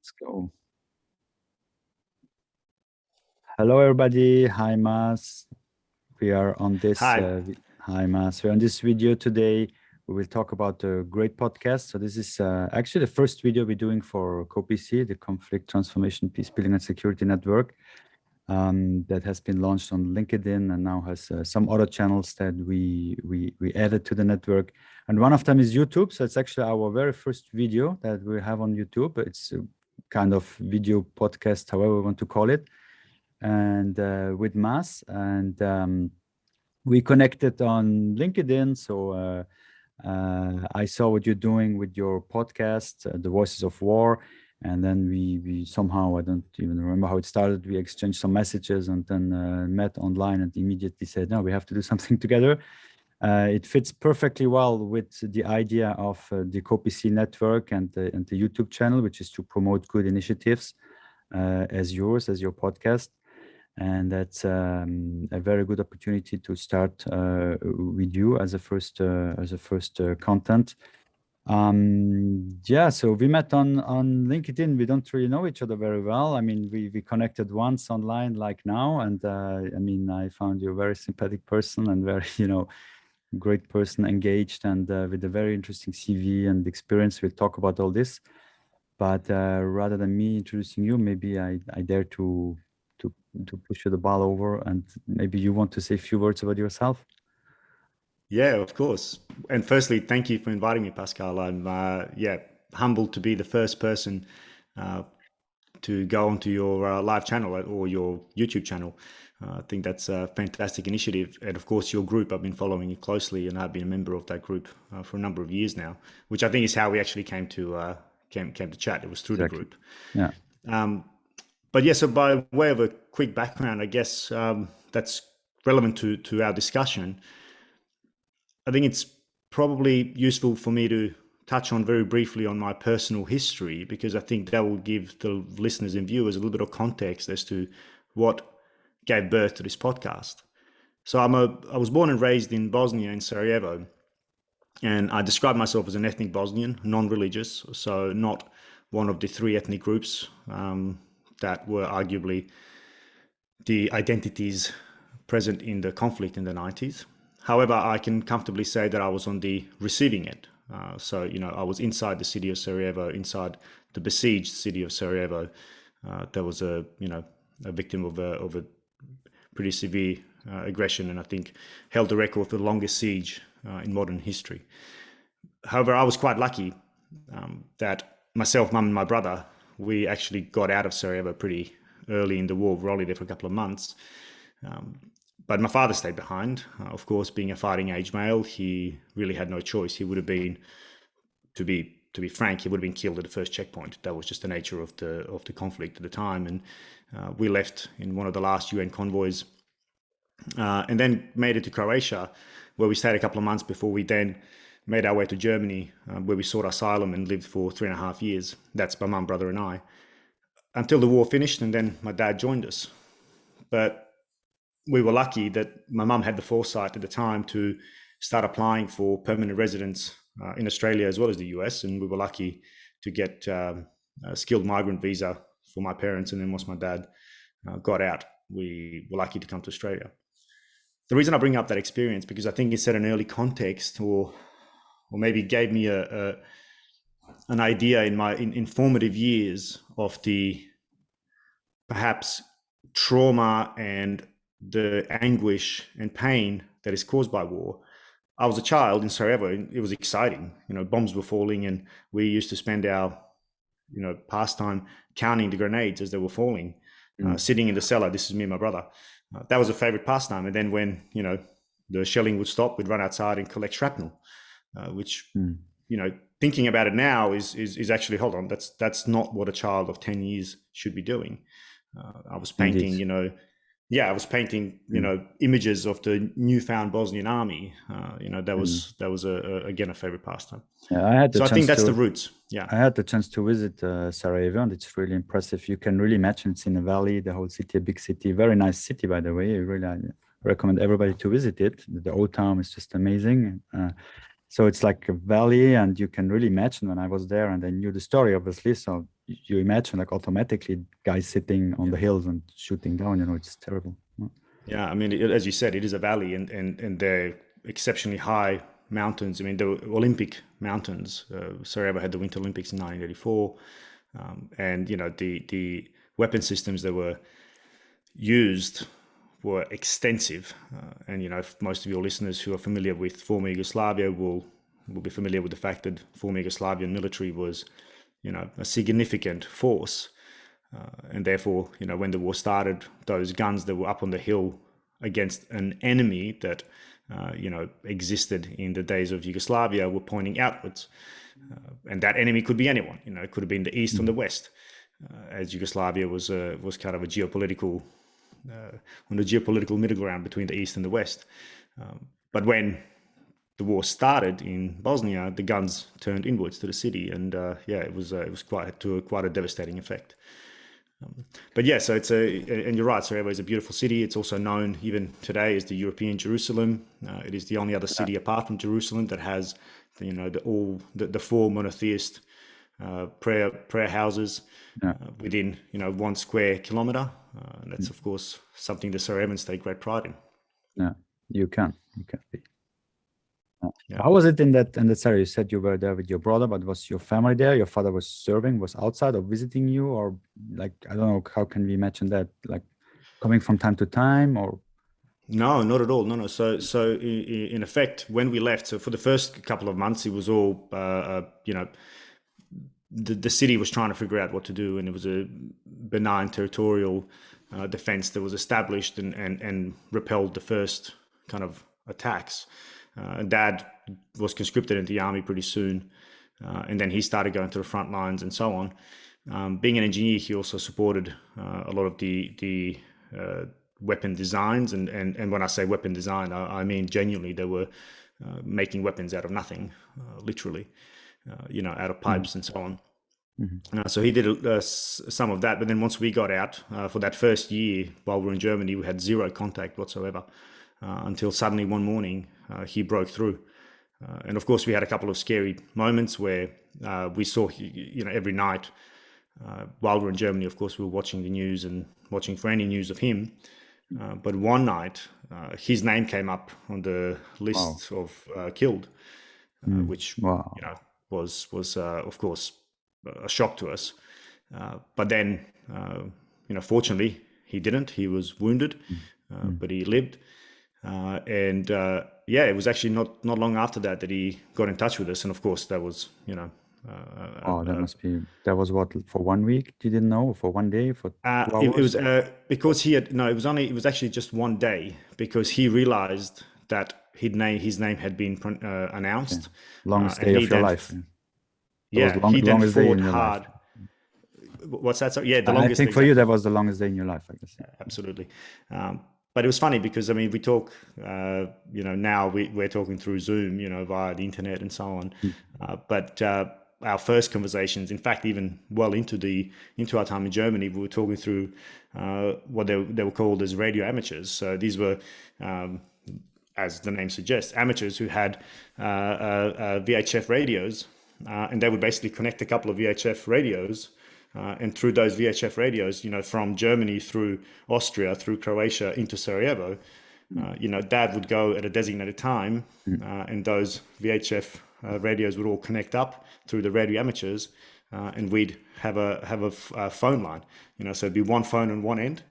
Let's go. Hello, everybody. Hi, Mas. We are on this. Hi, Mas. We're on this video today. We will talk about a great podcast. So this is actually the first video we're doing for CoPC, the Conflict Transformation, Peacebuilding and Security Network, that has been launched on LinkedIn and now has some other channels that we added to the network. And one of them is YouTube. So it's actually our very first video that we have on YouTube. It's a kind of video podcast, however we want to call it, and with Mas. And we connected on LinkedIn. So I saw what you're doing with your podcast, The Voices of War. And then we somehow, I don't even remember how it started. We exchanged some messages and then met online and immediately said, no, we have to do something together. It fits perfectly well with the idea of the CoPC network and the YouTube channel, which is to promote good initiatives as yours, as your podcast. And that's a very good opportunity to start with you as a first content. Yeah, so we met on LinkedIn. We don't really know each other very well. I mean, we connected once online like now, and I mean, I found you a very sympathetic person and very, great person, engaged, and with a very interesting CV and experience. We'll talk about all this, but rather than me introducing you, maybe I dare to push you the ball over, and maybe you want to say a few words about yourself. Yeah, of course. And firstly, thank you for inviting me, Pascal. I'm humbled to be the first person to go onto your live channel or your YouTube channel. I think that's a fantastic initiative. And of course, your group, I've been following it closely, and I've been a member of that group for a number of years now, which I think is how we actually came to chat. It was through the group. Yeah. But yeah, so by way of a quick background, I guess that's relevant to our discussion. I think it's probably useful for me to touch on very briefly on my personal history, because I think that will give the listeners and viewers a little bit of context as to what gave birth to this podcast. So I was born and raised in Bosnia and Sarajevo, and I describe myself as an ethnic Bosnian, non-religious, so not one of the three ethnic groups that were arguably the identities present in the conflict in the 90s. However, I can comfortably say that I was on the receiving end. So, I was inside the city of Sarajevo, inside the besieged city of Sarajevo. There was a victim of a pretty severe aggression, and I think held the record for the longest siege in modern history. However, I was quite lucky that myself, mum, and my brother, we actually got out of Sarajevo pretty early in the war. We were only there for a couple of months. But my father stayed behind. Of course, being a fighting age male, he really had no choice. He would have been, to be frank, he would have been killed at the first checkpoint. That was just the nature of the conflict at the time. And we left in one of the last UN convoys, and then made it to Croatia, where we stayed a couple of months before we then made our way to Germany, where we sought asylum and lived for 3.5 years. That's my mum, brother, and I, until the war finished, and then my dad joined us. But we were lucky that my mum had the foresight at the time to start applying for permanent residence in Australia as well as the US. And we were lucky to get a skilled migrant visa for my parents. And then once my dad got out, we were lucky to come to Australia. The reason I bring up that experience, because I think it set an early context, or maybe gave me an idea in my informative years of the perhaps trauma and the anguish and pain that is caused by war. I was a child in Sarajevo, and it was exciting. Bombs were falling, and we used to spend our, pastime counting the grenades as they were falling, sitting in the cellar. This is me and my brother. That was a favorite pastime. And then when, the shelling would stop, we'd run outside and collect shrapnel, which, thinking about it now is actually, hold on, that's not what a child of 10 years should be doing. I was painting, Indeed. I was painting, images of the newfound Bosnian army. That was again a favorite pastime. Yeah, I think that's the roots. Yeah, I had the chance to visit Sarajevo, and it's really impressive. You can really imagine it's in a valley, the whole city, a big city, very nice city, by the way. I recommend everybody to visit it. The old town is just amazing. So it's like a valley, and you can really imagine when I was there, and I knew the story, obviously. So you imagine like automatically guys sitting on the hills and shooting down. It's terrible. Yeah, I mean, as you said, it is a valley, and they're exceptionally high mountains. I mean, the Olympic mountains. Sarajevo had the Winter Olympics in 1984, and the weapon systems that were used were extensive. And if most of your listeners who are familiar with former Yugoslavia will be familiar with the fact that former Yugoslavian military was, a significant force. And therefore, when the war started, those guns that were up on the hill against an enemy that, existed in the days of Yugoslavia were pointing outwards. And that enemy could be anyone. It could have been the East or the West, as Yugoslavia was kind of a geopolitical, on the geopolitical middle ground between the East and the West. But when the war started in Bosnia, the guns turned inwards to the city, and it was quite a devastating effect. But yeah, so and you're right, Sarajevo is a beautiful city. It's also known even today as the European Jerusalem. It is the only other city apart from Jerusalem that has, the four monotheist prayer houses within 1 square kilometer. And that's of course something the Sarajevans take great pride in. Yeah, you can be. How was it in that area? You said you were there with your brother, but was your family there? Your father was serving, was outside or visiting you, or like, I don't know, how can we imagine that? Like coming from time to time, or? No, not at all. No. So in effect, when we left, so for the first couple of months, it was all, the city was trying to figure out what to do, and it was a benign territorial defense that was established and repelled the first kind of attacks. Dad was conscripted into the army pretty soon, and then he started going to the front lines and so on. Being an engineer, he also supported a lot of the weapon designs, and when I say weapon design, I mean genuinely they were making weapons out of nothing, literally, out of pipes and so on. So he did some of that, but then once we got out, for that first year while we were in Germany, we had zero contact whatsoever, until suddenly one morning he broke through. And of course we had a couple of scary moments where we saw, every night while we were in Germany, of course we were watching the news and watching for any news of him. But one night his name came up on the list of killed, which was of course a shock to us. But then, fortunately he didn't. He was wounded, but he lived. It was actually not long after that he got in touch with us, and of course that was that was what, for 1 week? You didn't know, for 1 day, for 2 hours? It was because it was actually just 1 day, because he realized that his name had been announced. Longest day of your life. He then fought hard. What's that? Yeah, the longest. I think for you that was the longest day in your life, I guess. Absolutely. But it was funny because, I mean, we talk, now we're talking through Zoom, via the internet and so on. But our first conversations, in fact, even well into our time in Germany, we were talking through what they were called as radio amateurs. So these were, as the name suggests, amateurs who had VHF radios, and they would basically connect a couple of VHF radios. And through those VHF radios, from Germany through Austria, through Croatia into Sarajevo, Dad would go at a designated time, and those VHF radios would all connect up through the radio amateurs, and we'd have a phone line. So it'd be one phone on one end,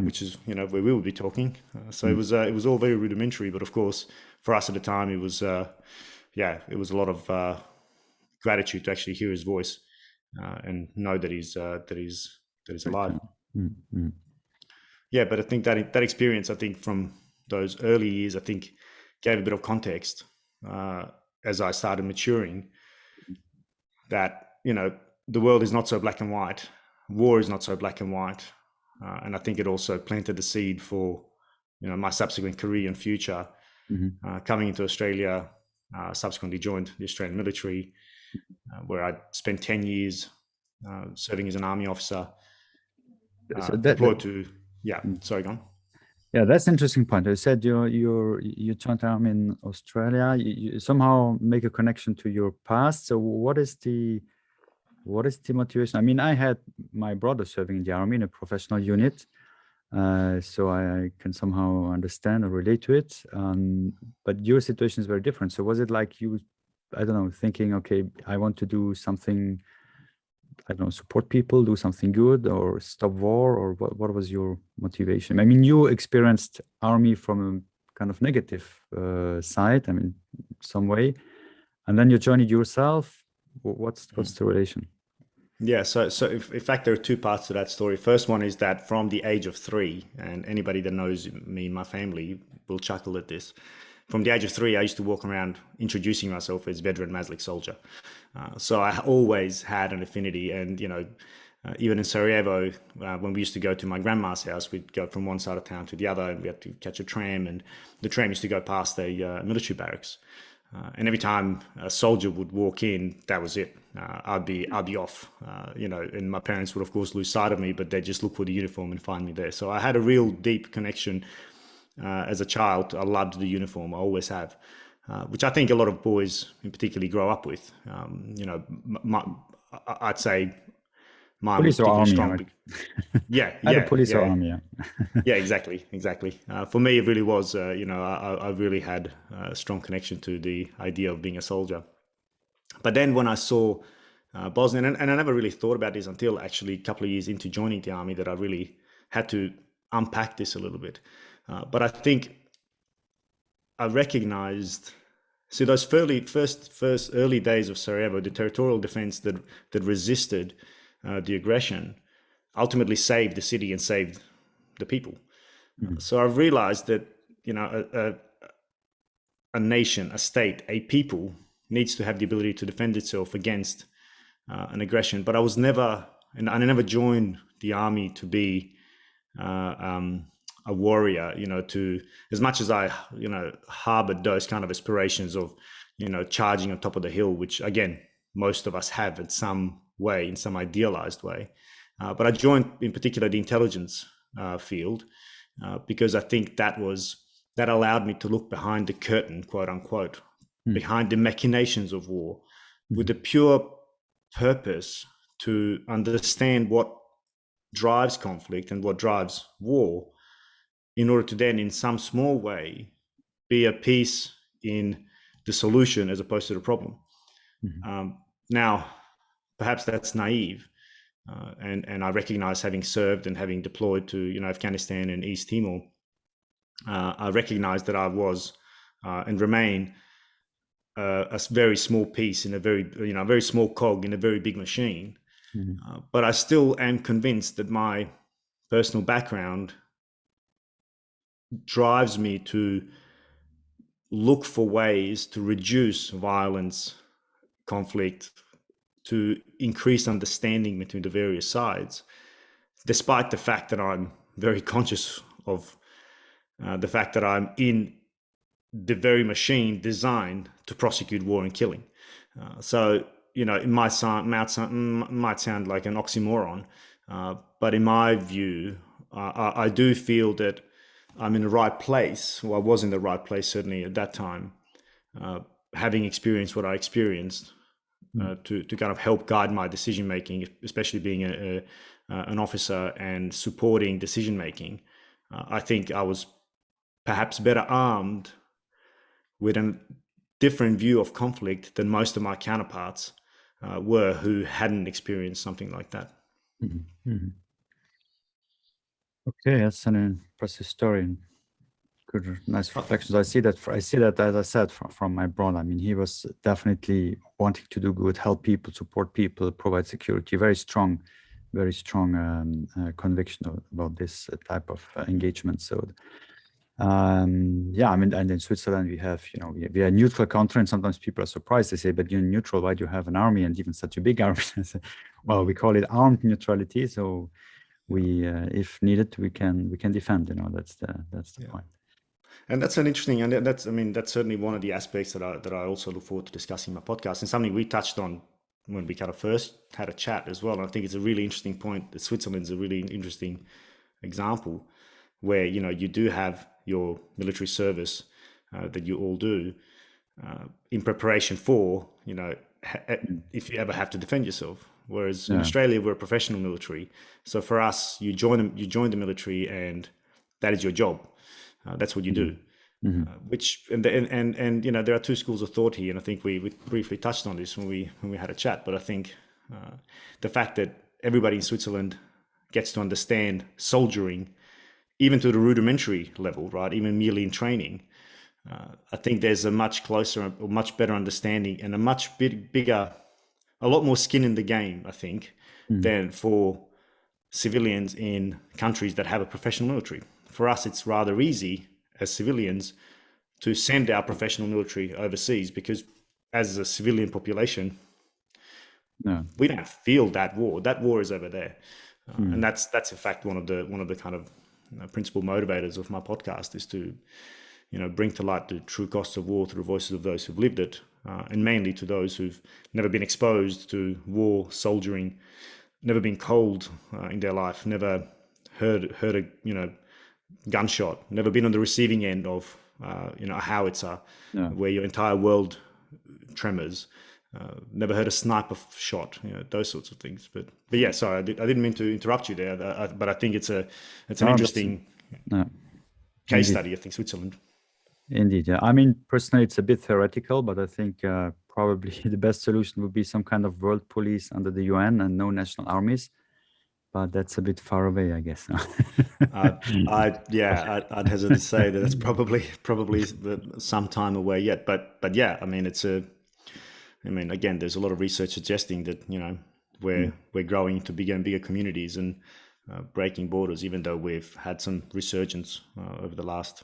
which is where we would be talking. So it was all very rudimentary, but of course for us at the time it was it was a lot of gratitude to actually hear his voice. And know that he's alive. Yeah, but I think that experience, I think from those early years, I think gave a bit of context as I started maturing. That the world is not so black and white. War is not so black and white, and I think it also planted the seed for my subsequent career and future. Coming into Australia, subsequently joined the Australian military, where I spent 10 years serving as an army officer, deployed to. Sorry, go on. Yeah, that's an interesting point. You said you joined the army in Australia. You somehow make a connection to your past. So what what is the motivation? I mean, I had my brother serving in the army in a professional unit, so I can somehow understand or relate to it. But your situation is very different. So was it like you, I don't know, thinking, okay, I want to do something, I don't know, support people, do something good, or stop war, or what was your motivation? I mean, you experienced army from a kind of negative side, I mean, some way, and then you joined it yourself. What's the relation? Yeah, so in fact, there are two parts to that story. First one is that from the age of 3, and anybody that knows me and my family will chuckle at this. From the age of 3, I used to walk around introducing myself as Vedran Maslic soldier. So I always had an affinity, and even in Sarajevo, when we used to go to my grandma's house, we'd go from one side of town to the other, and we had to catch a tram, and the tram used to go past a military barracks. And every time a soldier would walk in, that was it. I'd be off, and my parents would of course lose sight of me, but they'd just look for the uniform and find me there. So I had a real deep connection as a child. I loved the uniform. I always have, which I think a lot of boys in particularly grow up with. I'd say mine was Police or particularly army? strong. Yeah, Either yeah, police or yeah. army. Yeah. Yeah, exactly. For me, it really was, I really had a strong connection to the idea of being a soldier. But then when I saw Bosnia, and I never really thought about this until actually a couple of years into joining the army, that I really had to unpack this a little bit. But I think I recognized, so those first early days of Sarajevo, the territorial defense that resisted the aggression ultimately saved the city and saved the people. So I realized that a nation, a state, a people needs to have the ability to defend itself against an aggression. But I was never, and I never joined the army to be a warrior. To as much as I harbored those kind of aspirations of charging on top of the hill, which again most of us have in some way, in some idealized way. But I joined in particular the intelligence field because I think that allowed me to look behind the curtain, quote unquote, behind the machinations of war, with the pure purpose to understand what drives conflict and what drives war, in order to then, in some small way, be a piece in the solution as opposed to the problem. Now, perhaps that's naive. And I recognize, having served and having deployed to Afghanistan and East Timor, I recognize that I was and remain a very small piece in a very small cog in a very big machine. But I still am convinced that my personal background drives me to look for ways to reduce violence, conflict, to increase understanding between the various sides, despite the fact that I'm very conscious of the fact that I'm in the very machine designed to prosecute war and killing. So it might sound like an oxymoron, but in my view, I do feel that I'm in the right place. Well, I was in the right place certainly at that time, having experienced what I experienced, to kind of help guide my decision making, especially being an officer and supporting decision making. I think I was perhaps better armed with a different view of conflict than most of my counterparts were, who hadn't experienced something like that. Okay, that's an impressive story. Good, nice reflections. I see that, as I said, from my brother. I mean, he was definitely wanting to do good, help people, support people, provide security. Very strong conviction about this type of engagement. So, yeah, I mean, and in Switzerland we have, we are a neutral country, and sometimes people are surprised. They say, "But you're neutral. Why do you have an army, and even such a big army?" Well, we call it armed neutrality. So we, if needed, we can defend. That's the point. And that's an interesting, and that's certainly one of the aspects that I also look forward to discussing in my podcast, and something we touched on when we kind of first had a chat as well. And I think it's a really interesting point that Switzerland's a really interesting example, where you do have your military service that you all do in preparation for if you ever have to defend yourself. Whereas in Australia, we're a professional military. So for us, you join the military, and that is your job. That's what you do. Which and there are two schools of thought here, and I think we briefly touched on this when we had a chat. But I think the fact that everybody in Switzerland gets to understand soldiering, even to the rudimentary level, right? Even merely in training, I think there's a much closer, or much better understanding, and a much bigger, a lot more skin in the game, I think, than for civilians in countries that have a professional military. For us, it's rather easy as civilians to send our professional military overseas, because as a civilian population, we don't feel that war. That war is over there, and that's in fact one of the kind of principal motivators of my podcast, is to bring to light the true costs of war through the voices of those who've lived it, and mainly to those who've never been exposed to war, soldiering, never been cold in their life, never heard a gunshot, never been on the receiving end of a howitzer, where your entire world tremors, never heard a sniper shot, those sorts of things. But yeah, sorry, I didn't mean to interrupt you there, but I think it's an interesting case study, I think, Switzerland. Indeed, yeah. I mean, personally, it's a bit theoretical, but I think probably the best solution would be some kind of world police under the UN and no national armies. But that's a bit far away, I guess. I'd hesitate to say that it's probably some time away yet. But yeah, I mean, again, there's a lot of research suggesting that we're growing into bigger and bigger communities and breaking borders, even though we've had some resurgence over the last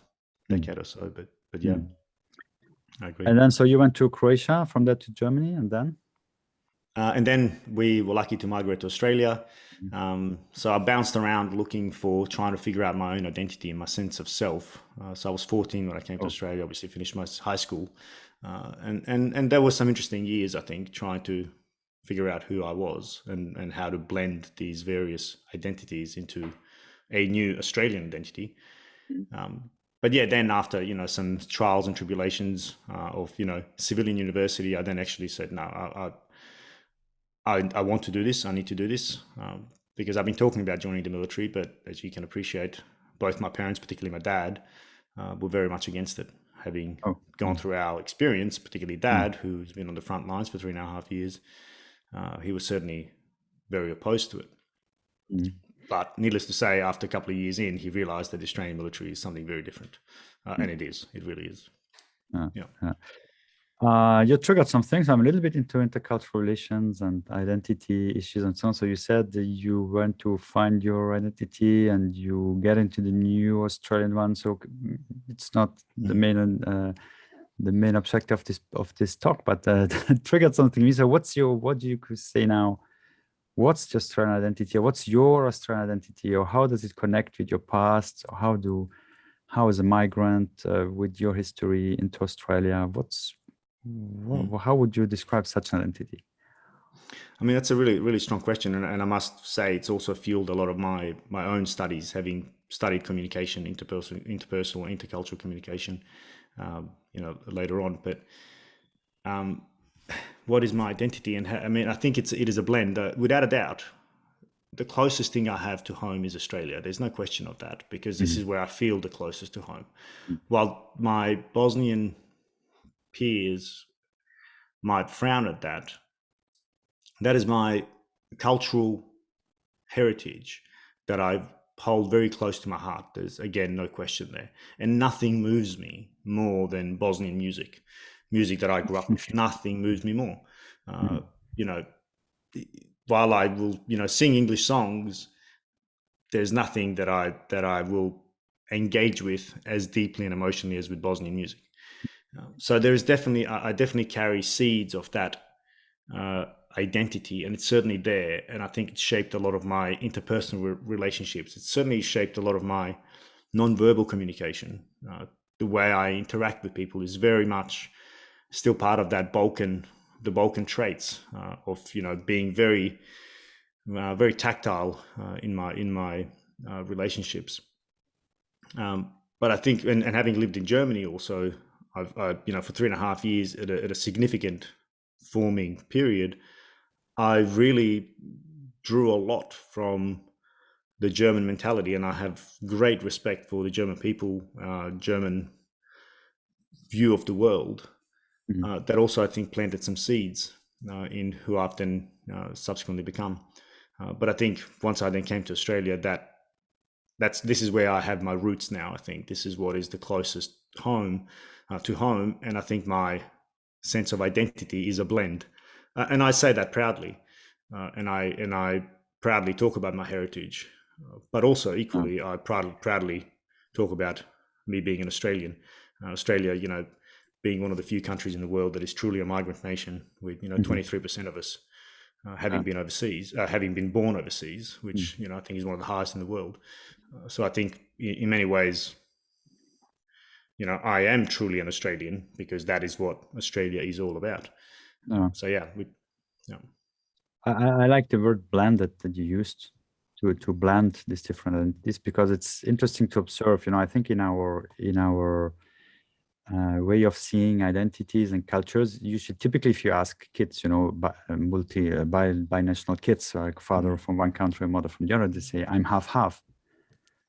decade or so. But yeah, I agree. And then, so you went to Croatia, from there to Germany, and then? And then we were lucky to migrate to Australia. So I bounced around trying to figure out my own identity and my sense of self. So I was 14 when I came to Australia, obviously finished my high school. And there were some interesting years, I think, trying to figure out who I was and how to blend these various identities into a new Australian identity. But yeah, then after, some trials and tribulations of, civilian university, I then actually said, no, I want to do this. I need to do this because I've been talking about joining the military, but as you can appreciate, both my parents, particularly my dad, were very much against it. Having gone through our experience, particularly Dad, who's been on the front lines for 3.5 years, he was certainly very opposed to it. But needless to say, after a couple of years in, he realized that the Australian military is something very different. And it is. It really is. You triggered some things. I'm a little bit into intercultural relations and identity issues and so on. So you said that you went to find your identity and you get into the new Australian one. So it's not the main objective of this talk, but it triggered something. So what do you could say now? What's the Australian identity? Or what's your Australian identity? Or how does it connect with your past? Or how is a migrant with your history into Australia? How would you describe such an identity? I mean, that's a really, really strong question. And I must say, it's also fueled a lot of my own studies, having studied communication, interpersonal, intercultural communication, later on. But what is my identity? And I think it is a blend. Without a doubt, the closest thing I have to home is Australia. There's no question of that, because this is where I feel the closest to home. While my Bosnian peers might frown at that, that is my cultural heritage that I hold very close to my heart. There's, again, no question there. And nothing moves me more than Bosnian music that I grew up with. Nothing moves me more. While I will, sing English songs, there's nothing that I will engage with as deeply and emotionally as with Bosnian music. So there is I definitely carry seeds of that identity, and it's certainly there. And I think it shaped a lot of my interpersonal relationships. It certainly shaped a lot of my non-verbal communication. The way I interact with people is very much still part of that the Balkan traits of being very, very tactile in my relationships. But I think, and having lived in Germany also, I've for 3.5 years at a significant forming period, I really drew a lot from the German mentality, and I have great respect for the German people, German view of the world. That also, I think, planted some seeds in who I've then subsequently become. But I think once I then came to Australia, this is where I have my roots now. I think this is what is the closest home to home, and I think my sense of identity is a blend. And I say that proudly, and I proudly talk about my heritage, but also equally I proudly talk about me being an Australian. Australia, being one of the few countries in the world that is truly a migrant nation, with 23% of us having been overseas, having been born overseas, which I think is one of the highest in the world. So I think in many ways, I am truly an Australian because that is what Australia is all about. So yeah, I like the word blended that you used to blend these different identities, because it's interesting to observe. I think in our way of seeing identities and cultures, you should typically, if you ask kids, binational kids, like father from one country, mother from the other, they say, "I'm half."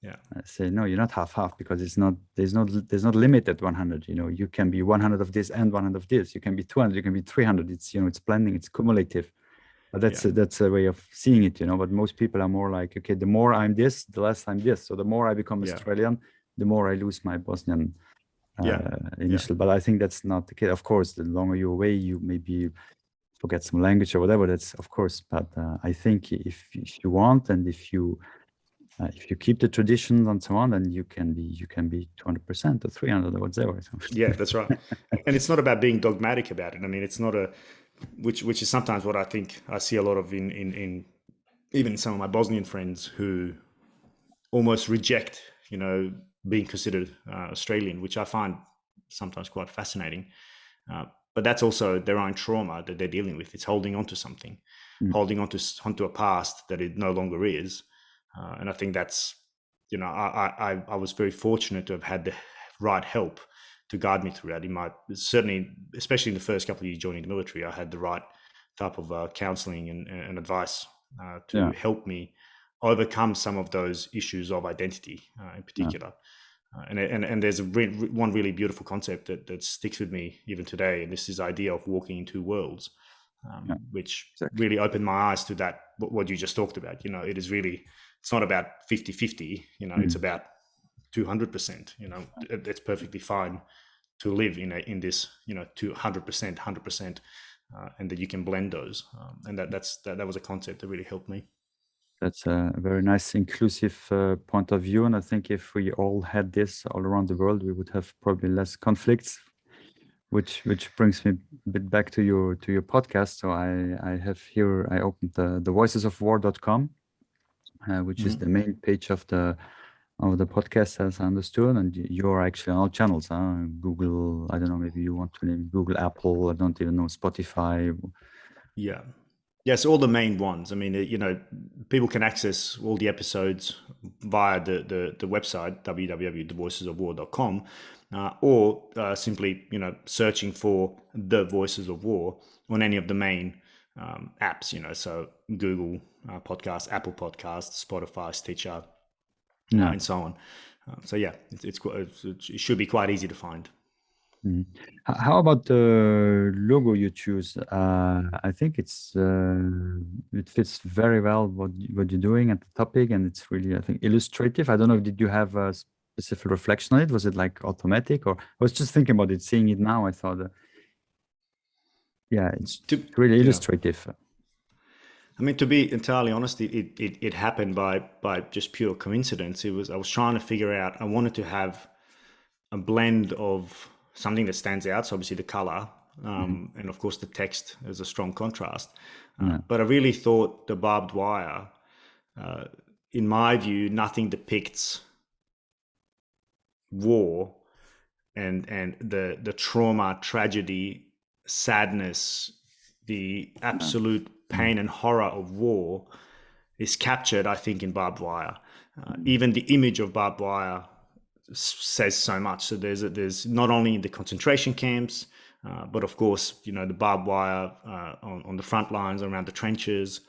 Yeah. I say, no, you're not half, because there's not limited 100. You can be 100 of this and 100 of this. You can be 200, you can be 300. It's it's blending, it's cumulative. But that's a way of seeing it, But most people are more like, okay, the more I'm this, the less I'm this. So the more I become Australian, the more I lose my Bosnian initial. But I think that's not the case. Of course, the longer you're away, you maybe forget some language or whatever. That's of course. But I think if you want, and if you keep the traditions and so on, then you can be 200% or 300 or whatever. Yeah, that's right. And it's not about being dogmatic about it. I mean, it's not which is sometimes what I think I see a lot of in even some of my Bosnian friends who almost reject, being considered Australian, which I find sometimes quite fascinating. But that's also their own trauma that they're dealing with. It's holding on to something, holding onto a past that it no longer is. And I think that's, I was very fortunate to have had the right help to guide me through that. Certainly, especially in the first couple of years joining the military, I had the right type of counseling and advice to help me overcome some of those issues of identity in particular. And there's one really beautiful concept that sticks with me even today, and this is the idea of walking in two worlds, which really opened my eyes to that, what you just talked about. It is really, it's not about 50-50, it's about 200%. It's perfectly fine to live in this, 200%, and that you can blend those. And that was a concept that really helped me. That's a very nice inclusive point of view. And I think if we all had this all around the world, we would have probably less conflicts, which brings me a bit back to your podcast. So I have here, I opened the voicesofwar.com, which is the main page of the podcast, as I understood. And you're actually on all channels, Google, I don't know, maybe you want to name Google, Apple, I don't even know, Spotify. Yeah. Yes, all the main ones. I mean, people can access all the episodes via the website, www.thevoicesofwar.com, or simply, searching for The Voices of War on any of the main apps, so Google Podcasts, Apple Podcasts, Spotify, Stitcher, and so on. So yeah, it should be quite easy to find. How about the logo you choose? I think it fits very well what you're doing at the topic, and it's really, I think, illustrative. I don't know, did you have a specific reflection on it? Was it like automatic, or I was just thinking about it, seeing it now, I thought, it's really illustrative. I mean, to be entirely honest, it happened by just pure coincidence. I was trying to figure out, I wanted to have a blend of something that stands out. So obviously the color, and of course the text is a strong contrast. But I really thought the barbed wire, in my view, nothing depicts war and the trauma, tragedy, sadness, the absolute pain and horror of war is captured, I think, in barbed wire. Even the image of barbed wire says so much. So there's not only in the concentration camps, But of course, the barbed wire on the front lines, around the trenches.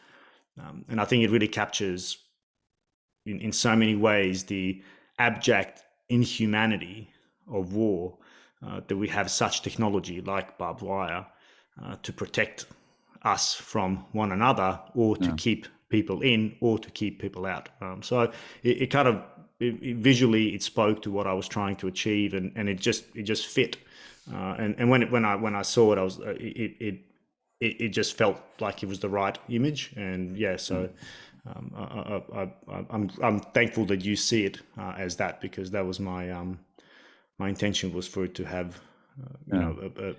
And I think it really captures in so many ways the abject inhumanity of war, that we have such technology like barbed wire to protect us from one another, or to keep people in, or to keep people out. So it kind of visually it spoke to what I was trying to achieve, and it just fit. And when I saw it, I was it just felt like it was the right image, and yeah, so. I'm thankful that you see it as that, because that was my intention, was for it to have a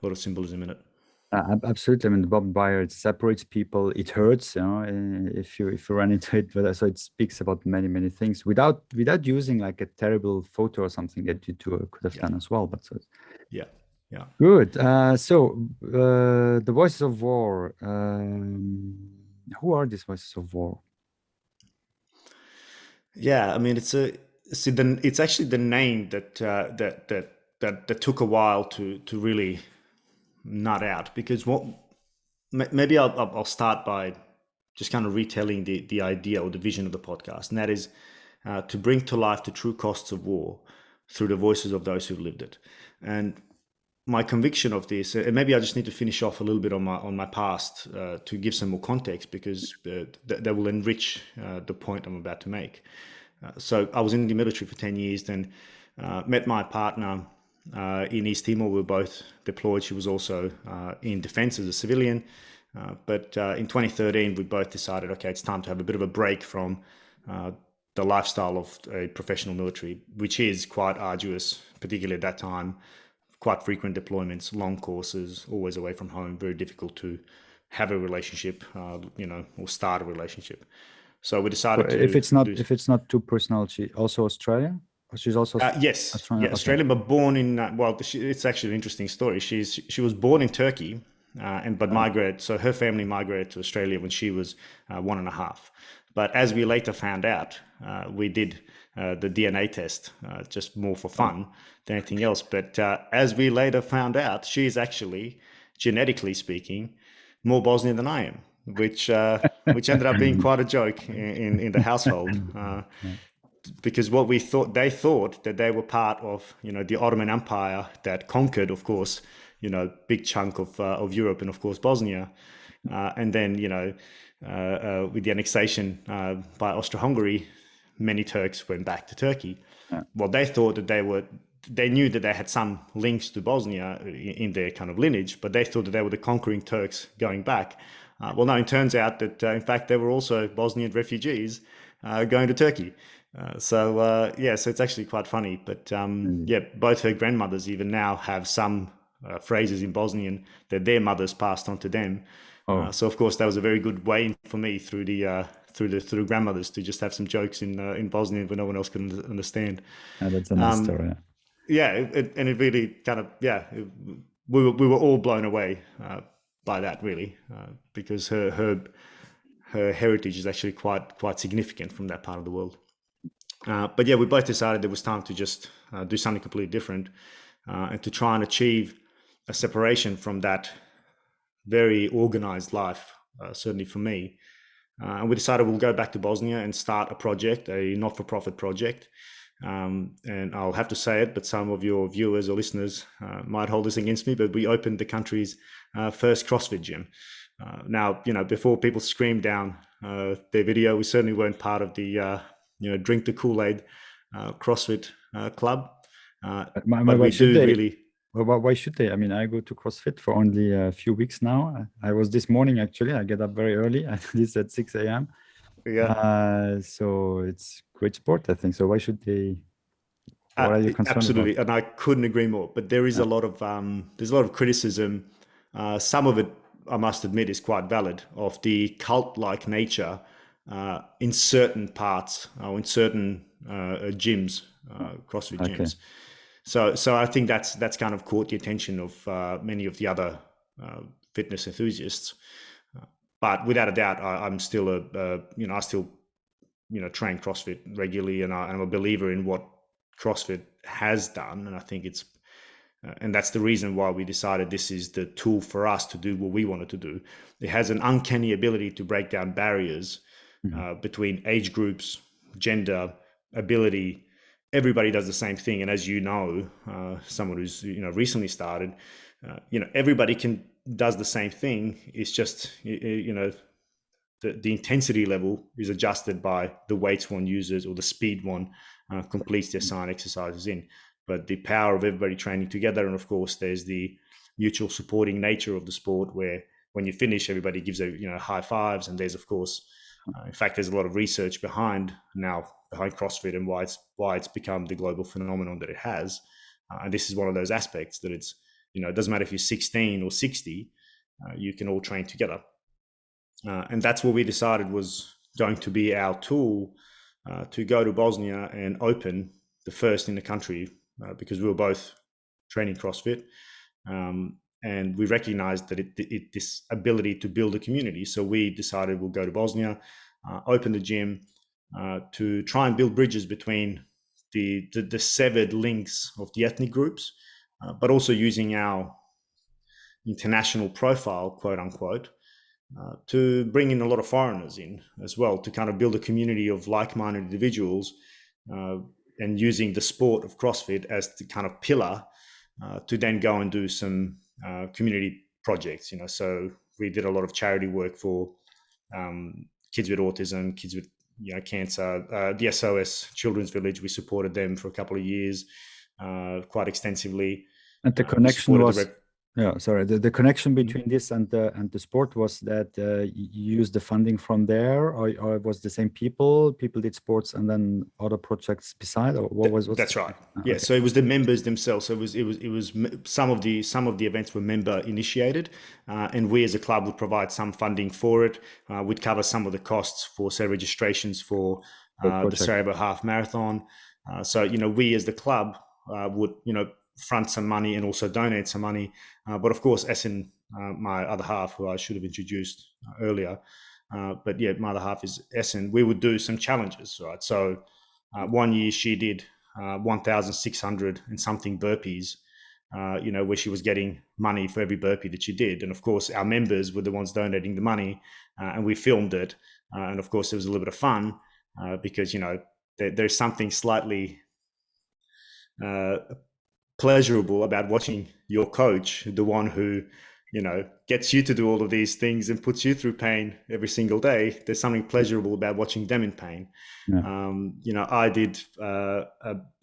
lot of symbolism in it. Absolutely. I mean, the barbed wire, it separates people. It hurts, if you run into it. But so it speaks about many things without using like a terrible photo or something that you two could have done as well. But so yeah. good. So the Voices of War. Who are these Voices of War? Yeah, I mean, it's actually the name that took a while to really nut out, because maybe I'll start by just kind of retelling the idea or the vision of the podcast, and that is to bring to life the true costs of war through the voices of those who've lived it. And my conviction of this, and maybe I just need to finish off a little bit on my past to give some more context, because that will enrich the point I'm about to make. So I was in the military for 10 years, then met my partner in East Timor. We were both deployed. She was also in defense as a civilian. But in 2013, we both decided, okay, it's time to have a bit of a break from the lifestyle of a professional military, which is quite arduous, particularly at that time. Quite frequent deployments, long courses, always away from home, very difficult to have a relationship, or start a relationship. So we decided to If do. it's not too personal, she also Australia? Or she's also Yes, Australian. yeah, Okay. Australian, but born in it's actually an interesting story. She was born in Turkey, but migrated. So her family migrated to Australia when she was 1.5. But as we later found out, we did the DNA test just more for fun than anything else. But as we later found out, she is actually, genetically speaking, more Bosnian than I am, which ended up being quite a joke in the household. Because what they thought that they were part of, the Ottoman Empire that conquered, of course, big chunk of Europe, and of course Bosnia, and then with the annexation by Austro-Hungary, many Turks went back to Turkey. Well, they thought that they knew that they had some links to Bosnia in their kind of lineage, but they thought that they were the conquering Turks going back. Well, no, it turns out that in fact they were also Bosnian refugees going to Turkey. So it's actually quite funny. But both her grandmothers even now have some phrases in Bosnian that their mothers passed on to them. So of course that was a very good way for me through grandmothers to just have some jokes in Bosnian when no one else could understand. That's a nice story. And it really kind of we were all blown away by that, really, because her heritage is actually quite significant from that part of the world. But yeah, we both decided it was time to just do something completely different, and to try and achieve a separation from that very organized life, certainly for me. And we decided we'll go back to Bosnia and start a project, a not-for-profit project. And I'll have to say it, but some of your viewers or listeners might hold this against me, but we opened the country's first CrossFit gym. Now, before people scream down their video, we certainly weren't part of the drink the Kool-Aid CrossFit club. But we do really. Well, why should they? I mean, I go to CrossFit for only a few weeks now. I was this morning, actually. I get up very early. I do this at 6 a.m. Yeah. So it's great sport, I think. So why should they? What are you concerned absolutely, about? and I couldn't agree more. But there is a lot of criticism. Some of it, I must admit, is quite valid, of the cult-like nature in certain parts or in certain gyms, CrossFit gyms. So I think that's kind of caught the attention of many of the other fitness enthusiasts. But without a doubt, I'm still I still train CrossFit regularly, and I'm a believer in what CrossFit has done, and I think it's And that's the reason why we decided this is the tool for us to do what we wanted to do. It has an uncanny ability to break down barriers between age groups, gender, ability. Everybody does the same thing. And as you know, someone who's recently started, everybody does the same thing. It's just the intensity level is adjusted by the weights one uses or the speed one completes their assigned exercises in. But the power of everybody training together, and of course, there's the mutual supporting nature of the sport, where when you finish, everybody gives high fives. And there's, of course, in fact, there's a lot of research behind CrossFit and why it's become the global phenomenon that it has. And this is one of those aspects that it doesn't matter if you're 16 or 60, you can all train together. And that's what we decided was going to be our tool to go to Bosnia and open the first in the country, because we were both training CrossFit. And we recognized that this ability to build a community. So we decided we'll go to Bosnia, open the gym to try and build bridges between the severed links of the ethnic groups, but also using our international profile, quote unquote, to bring in a lot of foreigners in as well, to kind of build a community of like-minded individuals, and using the sport of CrossFit as the kind of pillar to then go and do some community projects. So we did a lot of charity work for kids with autism, kids with cancer, the SOS Children's Village. We supported them for a couple of years quite extensively. And the connection was the connection between this and the sport was that you used the funding from there, or it was the same people did sports and then other projects beside, or what was that's right. Yeah, okay. So it was the members themselves. So it was some of the events were member initiated, and we as a club would provide some funding for it. We'd cover some of the costs for, say, registrations for the Sarajevo Half Marathon. So we as the club would front some money and also donate some money. But of course, Essen, my other half, who I should have introduced earlier, but yeah, my other half is Essen, we would do some challenges, right? So one year she did 1,600 and something burpees, where she was getting money for every burpee that she did. And of course, our members were the ones donating the money, and we filmed it. And of course, it was a little bit of fun because, there's something slightly pleasurable about watching your coach, the one who gets you to do all of these things and puts you through pain every single day. There's something pleasurable about watching them in pain. Yeah. I did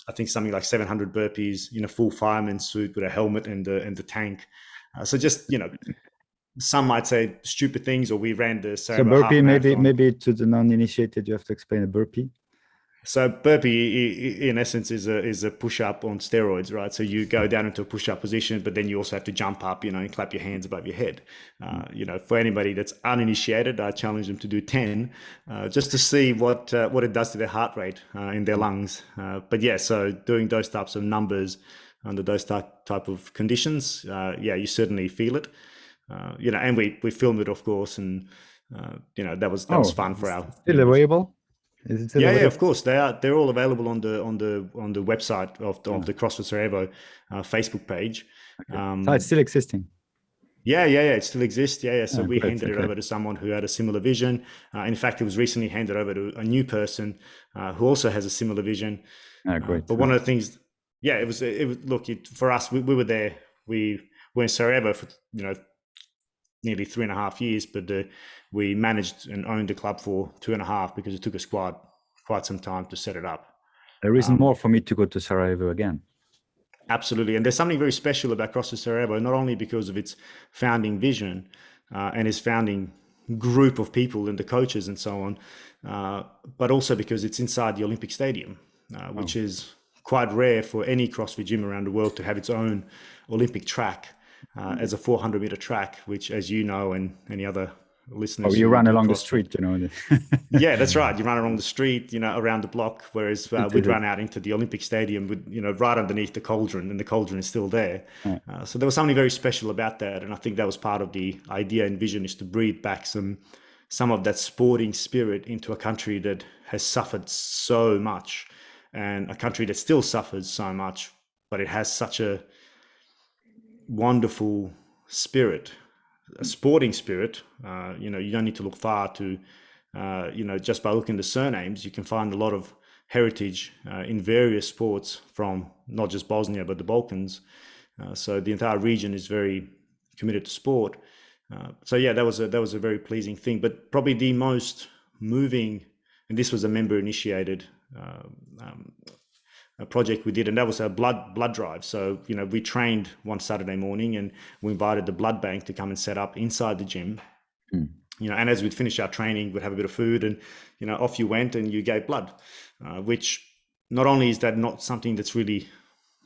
I think something like 700 burpees in a full fireman's suit with a helmet and the tank. So just some might say stupid things, or we ran the Sarajevo burpee. Maybe to the non-initiated, you have to explain a burpee. So burpee, in essence, is a push-up on steroids, right? So you go down into a push-up position, but then you also have to jump up, and clap your hands above your head. For anybody that's uninitiated, I challenge them to do 10, just to see what it does to their heart rate in their lungs. But yeah, so doing those types of numbers under those type of conditions, you certainly feel it. And we filmed it, of course, and that was fun for our. Still available. Yeah, of course they are. They're all available on the website of the CrossFit Sarajevo Facebook page. Okay. So it's still existing. Yeah, it still exists. Yeah. So we handed it over to someone who had a similar vision. In fact, it was recently handed over to a new person who also has a similar vision. Great. But one of the things, it was look, for us, we were there. We were in Sarajevo for nearly 3.5 years, but we managed and owned the club for 2.5 because it took us quite some time to set it up. A reason more for me to go to Sarajevo again. Absolutely. And there's something very special about CrossFit Sarajevo, not only because of its founding vision and its founding group of people and the coaches and so on, but also because it's inside the Olympic Stadium, which is quite rare for any CrossFit gym around the world to have its own Olympic track. As a 400-meter track, which, as you know, and any other listeners, you run along the street, Yeah, that's right. You run along the street, around the block. Whereas we'd run out into the Olympic Stadium, with right underneath the cauldron, and the cauldron is still there. So there was something very special about that, and I think that was part of the idea and vision, is to breathe back some of that sporting spirit into a country that has suffered so much, and a country that still suffers so much, but it has such a wonderful spirit, a sporting spirit. You don't need to look far to, just by looking at the surnames, you can find a lot of heritage in various sports from not just Bosnia, but the Balkans. So the entire region is very committed to sport. So yeah, that was a very pleasing thing. But probably the most moving, and this was a member initiated a project we did, and that was a blood drive. So we trained one Saturday morning, and we invited the blood bank to come and set up inside the gym. And as we'd finish our training, we'd have a bit of food, and off you went and you gave blood, which not only is that not something that's really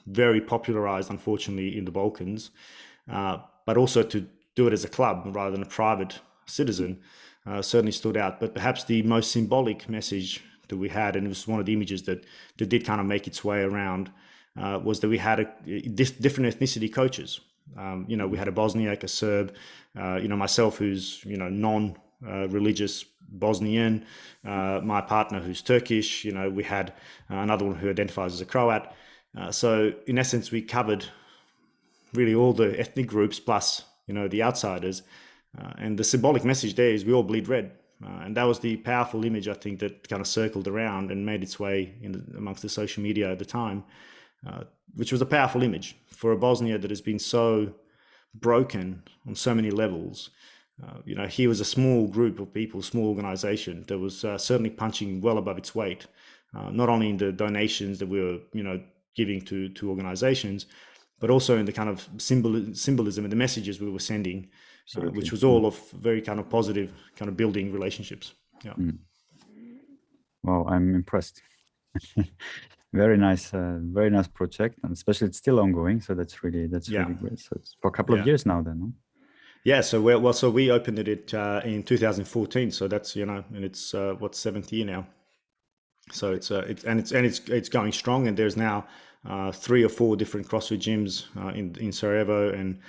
very popularized, unfortunately, in the Balkans, but also to do it as a club rather than a private citizen certainly stood out. But perhaps the most symbolic message that we had, and it was one of the images that did kind of make its way around, was that we had different ethnicity coaches. We had a Bosniak, a Serb, myself who's non-religious Bosnian, my partner who's Turkish. We had another one who identifies as a Croat. So in essence, we covered really all the ethnic groups plus the outsiders, and the symbolic message there is we all bleed red. And that was the powerful image, I think, that kind of circled around and made its way amongst the social media at the time, which was a powerful image for a Bosnia that has been so broken on so many levels. Here was a small group of people, small organization that was certainly punching well above its weight, not only in the donations that we were, giving to organizations, but also in the kind of symbolism and the messages we were sending, which was all of very kind of positive, kind of building relationships. Yeah. Wow, I'm impressed. Very nice project, and especially it's still ongoing. So that's really great. So it's for a couple of years now, then. No? Yeah. So we opened it in 2014. So that's and it's what's 7th year now. So it's going strong, and there's now 3 or 4 different CrossFit gyms in Sarajevo and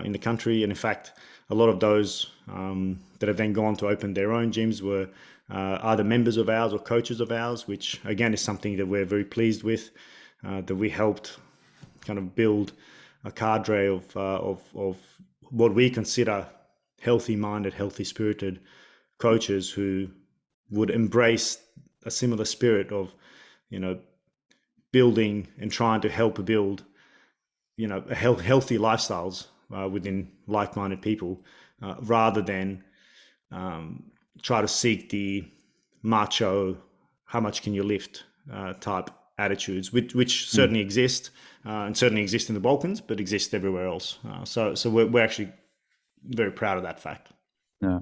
in the country. And in fact, a lot of those that have then gone to open their own gyms were either members of ours or coaches of ours, which again is something that we're very pleased with, that we helped kind of build a cadre of what we consider healthy-minded, healthy-spirited coaches who would embrace a similar spirit of, building and trying to help build, healthy lifestyles within like-minded people, rather than try to seek the macho, how much can you lift type attitudes, which certainly exist and certainly exist in the Balkans, but exist everywhere else. So we're actually very proud of that fact. Yeah.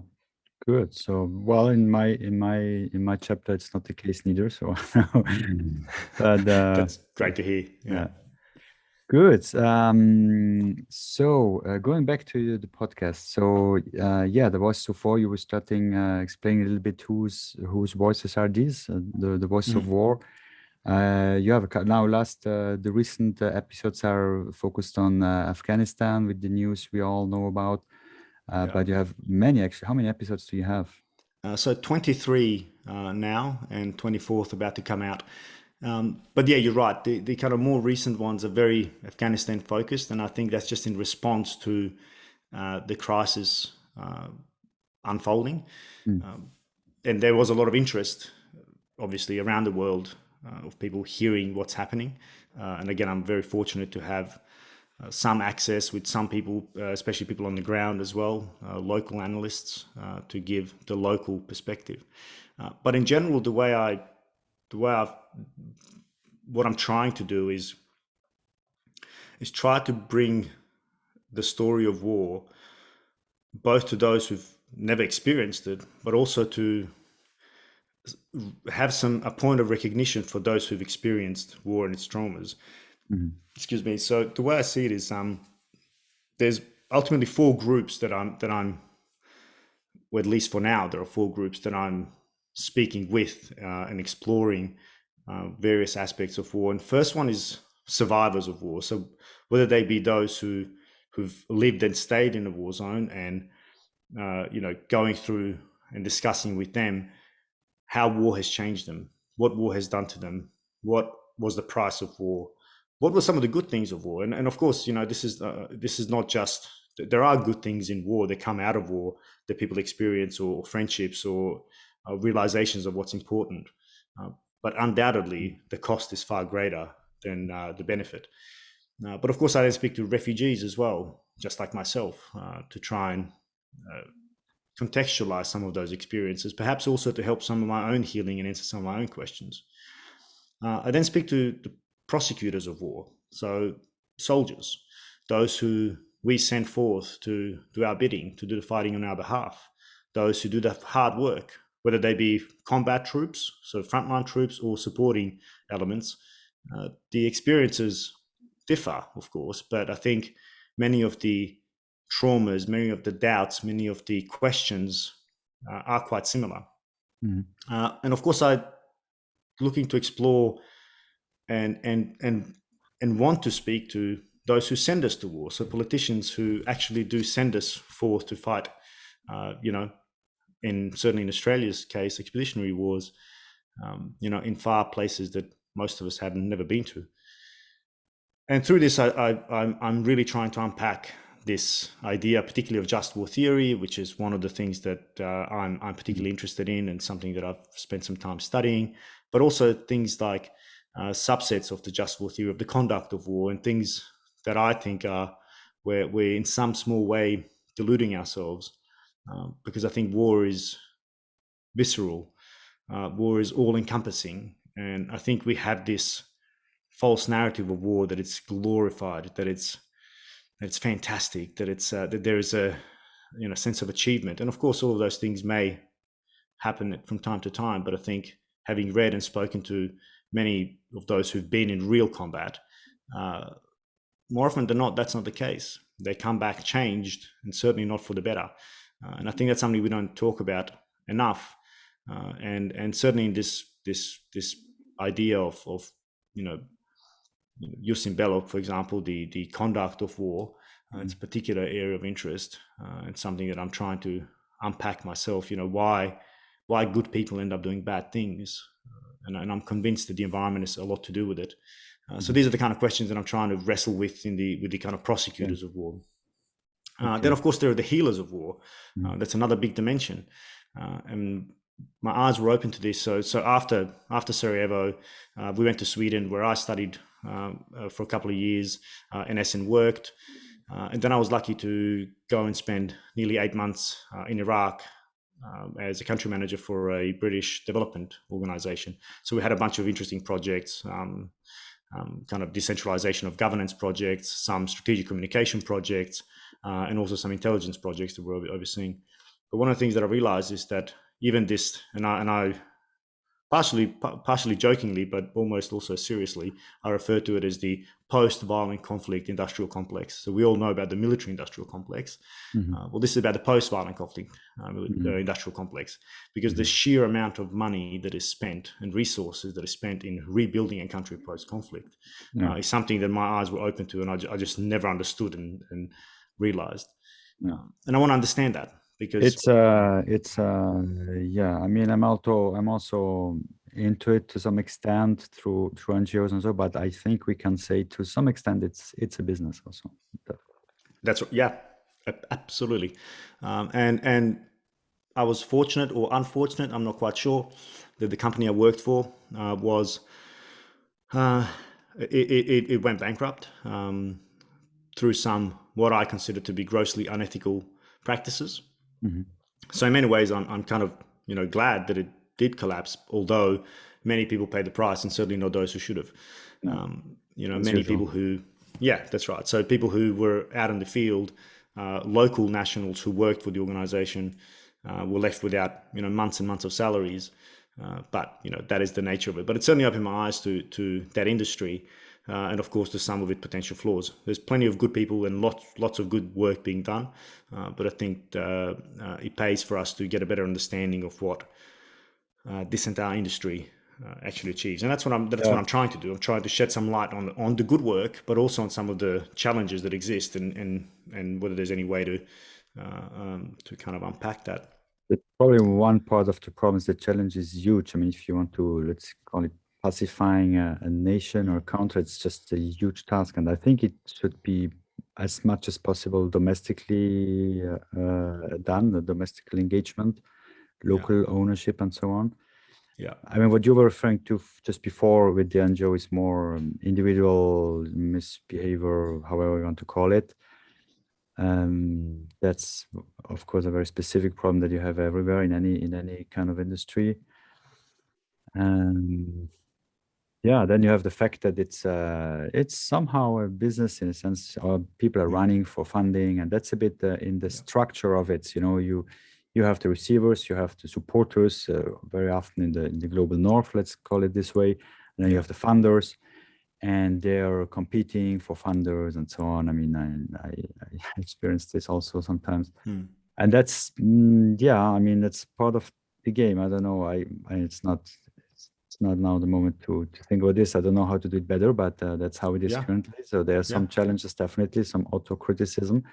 Good. So, well, in my chapter, it's not the case neither. So, but that's great to hear. Yeah. Good. So, going back to the podcast. So, there was so far you were starting explaining a little bit whose voices are these, the voices of war. You have now the recent episodes are focused on Afghanistan with the news we all know about. But you have many, actually. How many episodes do you have? So 23 now, and 24th about to come out. But yeah, you're right. The kind of more recent ones are very Afghanistan focused, and I think that's just in response to the crisis unfolding. And there was a lot of interest, obviously, around the world of people hearing what's happening. And again, I'm very fortunate to have some access with some people, especially people on the ground as well, local analysts, to give the local perspective. But in general, what I'm trying to do is try to bring the story of war both to those who've never experienced it, but also to have a point of recognition for those who've experienced war and its traumas. Excuse me. So the way I see it is, there's ultimately 4 groups that I'm, or at least for now, there are 4 groups that I'm speaking with and exploring various aspects of war. And first one is survivors of war. So whether they be those who've lived and stayed in a war zone, and going through and discussing with them how war has changed them, what war has done to them, what was the price of war, what were some of the good things of war? And of course, this is not just, there are good things in war that come out of war that people experience, or friendships, or realizations of what's important. But undoubtedly, the cost is far greater than the benefit. But of course, I then speak to refugees as well, just like myself, to try and contextualize some of those experiences, perhaps also to help some of my own healing and answer some of my own questions. I then speak to the prosecutors of war, so soldiers, those who we send forth to do our bidding, to do the fighting on our behalf, those who do the hard work, whether they be combat troops, so frontline troops, or supporting elements. The experiences differ, of course, but I think many of the traumas, many of the doubts, many of the questions are quite similar. And of course, I'm looking to explore and want to speak to those who send us to war. So politicians who actually do send us forth to fight, certainly in Australia's case, expeditionary wars, in far places that most of us have never been to. And through this, I'm really trying to unpack this idea, particularly of just war theory, which is one of the things that I'm particularly interested in, and something that I've spent some time studying, but also things like subsets of the just war theory, of the conduct of war, and things that I think are where we're in some small way deluding ourselves, because I think war is visceral, war is all-encompassing, and I think we have this false narrative of war, that it's glorified, that it's fantastic, that it's that there is a sense of achievement, and of course all of those things may happen from time to time. But I think, having read and spoken to many of those who've been in real combat, more often than not, that's not the case. They come back changed, and certainly not for the better. And I think that's something we don't talk about enough. And certainly in this idea of jus in bello, for example, the conduct of war, it's a particular area of interest. It's something that I'm trying to unpack myself. Why good people end up doing bad things, and I'm convinced that the environment has a lot to do with it. So these are the kind of questions that I'm trying to wrestle with with the kind of prosecutors of war. Then, of course, there are the healers of war. That's another big dimension, and my eyes were open to this. So after Sarajevo, we went to Sweden, where I studied for a couple of years, in Essen worked, and then I was lucky to go and spend nearly 8 months in Iraq as a country manager for a British development organization. So we had a bunch of interesting projects, kind of decentralization of governance projects, some strategic communication projects, and also some intelligence projects that we're overseeing. But one of the things that I realized is that even this, and I partially jokingly, but almost also seriously, I refer to it as the post-violent conflict industrial complex. So we all know about the military-industrial complex. Well, this is about the post-violent conflict industrial complex, because the sheer amount of money that is spent and resources that is spent in rebuilding a country post-conflict is something that my eyes were open to, and I just never understood and realized. And I want to understand that. Because it's yeah, I mean, I'm also into it to some extent through NGOs and so, but I think we can say to some extent it's a business also. That's absolutely. And I was fortunate or unfortunate, I'm not quite sure, that the company I worked for was it went bankrupt through some what I consider to be grossly unethical practices. So in many ways, I'm kind of glad that it did collapse, although many people paid the price, and certainly not those who should have. Many people who, that's right. So people who were out in the field, local nationals who worked for the organization, were left without months and months of salaries. But that is the nature of it. But it certainly opened my eyes to that industry. And of course, to some of its potential flaws. There's plenty of good people and lots of good work being done, but I think it pays for us to get a better understanding of what this entire industry actually achieves, and that's what I'm trying to do. I'm trying to shed some light on the good work, but also on some of the challenges that exist, and whether there's any way to kind of unpack that. Probably one part of the problem is the challenge is huge. I mean, if you want to, let's call it pacifying a nation or a country, it's just a huge task. And I think it should be as much as possible domestically done, the domestical engagement, local ownership, and so on. Yeah. I mean, what you were referring to just before with the NGO is more individual misbehavior, however you want to call it. That's of course a very specific problem that you have everywhere in any kind of industry. Yeah, then you have the fact that it's somehow a business in a sense, or people are running for funding, and that's a bit in the structure of it. You know, you have the receivers, you have the supporters, very often in the global north, let's call it this way, and then you have the funders, and they're competing for funders and so on. I mean, I experienced this also sometimes, and that's yeah. I mean, that's part of the game. I don't know. It's not now the moment to think about this. I don't know how to do it better, but that's how it is currently. So there are some challenges, definitely some auto-criticism.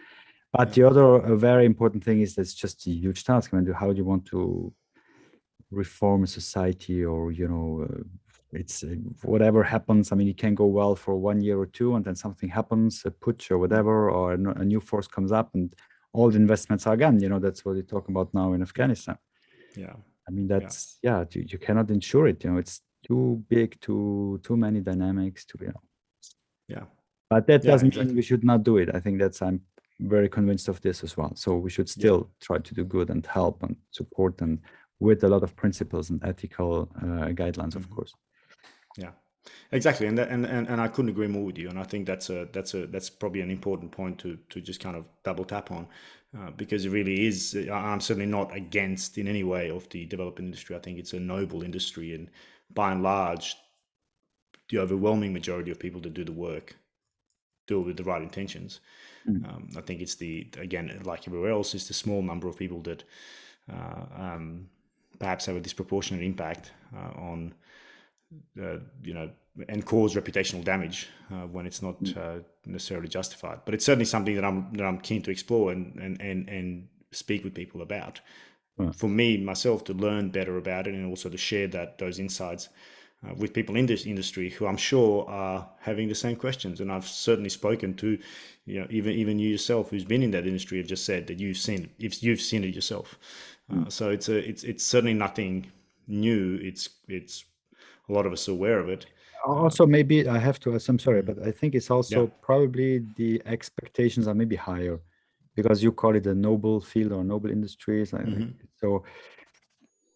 But the other very important thing is that's just a huge task. I mean, how do you want to reform a society, or it's whatever happens. I mean, it can go well for 1 year or two, and then something happens, a putsch or whatever, or a new force comes up, and all the investments are gone. That's what they talk about now in Afghanistan. Yeah. I mean, that's you cannot ensure it. It's too big, too many dynamics to Yeah. But that doesn't mean we should not do it. I think I'm very convinced of this as well. So we should still try to do good and help and support, and with a lot of principles and ethical guidelines, of course. Yeah, exactly, and I couldn't agree more with you. And I think that's probably an important point to just kind of double tap on, because it really is. I'm certainly not against in any way of the development industry. I think it's a noble industry, and by and large, the overwhelming majority of people that do the work do it with the right intentions. I think it's again, like everywhere else, it's the small number of people that perhaps have a disproportionate impact on and cause reputational damage when it's not necessarily justified. But it's certainly something that I'm keen to explore and speak with people about. For me, myself, to learn better about it, and also to share those insights with people in this industry who I'm sure are having the same questions. And I've certainly spoken to, even you yourself, who's been in that industry, have just said that you've seen it yourself. So it's certainly nothing new. It's a lot of us are aware of it. Also, maybe I have to ask, I'm sorry, but I think it's also probably the expectations are maybe higher, because you call it a noble field or noble industries. So,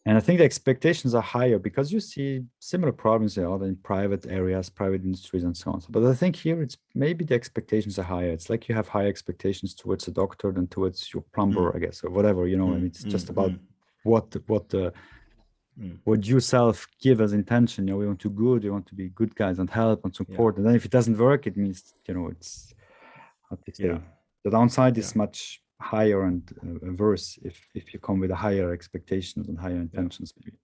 and I think the expectations are higher because you see similar problems in private areas, private industries, and so on. But I think here it's maybe the expectations are higher. It's like you have higher expectations towards a doctor than towards your plumber, I guess, or whatever. I mean, it's just about what you self give as intention. We want to we want to be good guys and help and support. And then if it doesn't work, it means it's how to say. The downside is much higher and worse if you come with a higher expectations and higher intentions, maybe.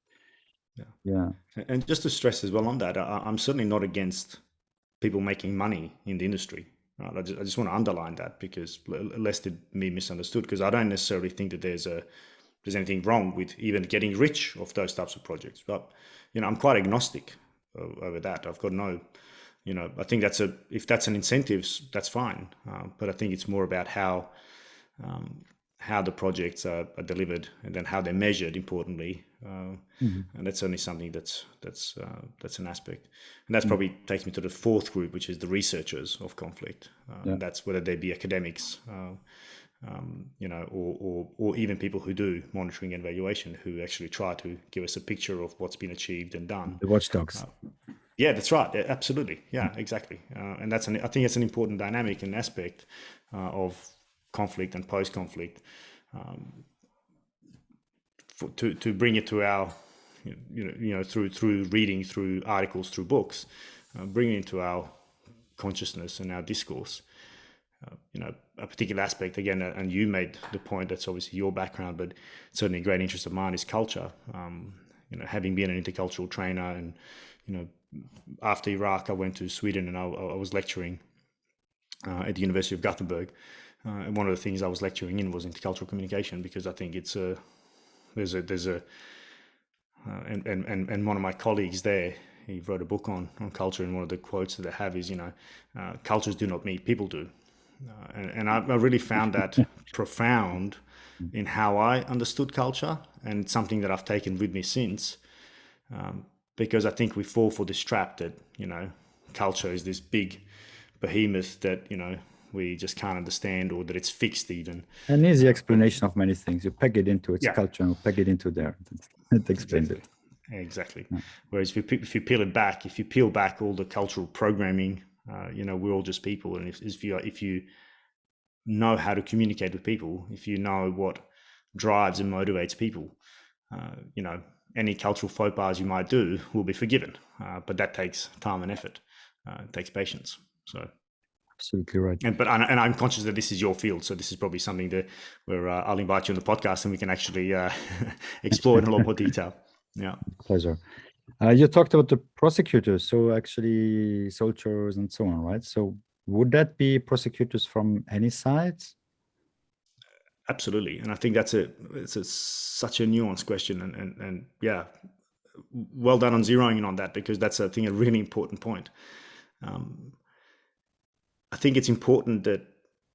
And just to stress as well on that, I'm certainly not against people making money in the industry. Right? I just want to underline that, because lest it be misunderstood, because I don't necessarily think that there's anything wrong with even getting rich off those types of projects. But I'm quite agnostic over that. I've got no, I think if that's an incentive, that's fine. But I think it's more about how the projects are delivered, and then how they're measured, importantly. And that's certainly something that's an aspect. And that's probably takes me to the fourth group, which is the researchers of conflict. And that's whether they be academics, or even people who do monitoring and evaluation, who actually try to give us a picture of what's been achieved and done. The watchdogs. Yeah, that's right. Yeah, absolutely. Yeah, exactly. And I think it's an important dynamic and aspect of conflict and post-conflict, to bring it to our, through reading, through articles, through books, bring it into our consciousness and our discourse. A particular aspect, again, and you made the point, that's obviously your background, but certainly a great interest of mine is culture. Having been an intercultural trainer, and after Iraq, I went to Sweden, and I was lecturing at the University of Gothenburg. And one of the things I was lecturing in was intercultural communication, because I think and one of my colleagues there, he wrote a book on culture, and one of the quotes that they have is, cultures do not meet, people do. And I really found that profound in how I understood culture, and it's something that I've taken with me since, because I think we fall for this trap that, culture is this big behemoth that, we just can't understand, or that it's fixed even. An easy explanation of many things. You peg it into its Yeah. culture, and peg it into there. It explains Exactly. it. Exactly. Yeah. Whereas if you peel it back, if you peel back all the cultural programming, we're all just people. And if you know how to communicate with people, if you know what drives and motivates people, any cultural faux pas you might do will be forgiven. But that takes time and effort. It takes patience. So. Absolutely right. And I'm conscious that this is your field, so this is probably something that where I'll invite you on the podcast and we can actually explore in a lot more detail. Yeah, Pleasure. You talked about the prosecutors, so actually soldiers and so on, right? So would that be prosecutors from any sides? absolutely. And I think it's such a nuanced question, and yeah, well done on zeroing in on that, because that's, I think, a really important point. I think it's important that,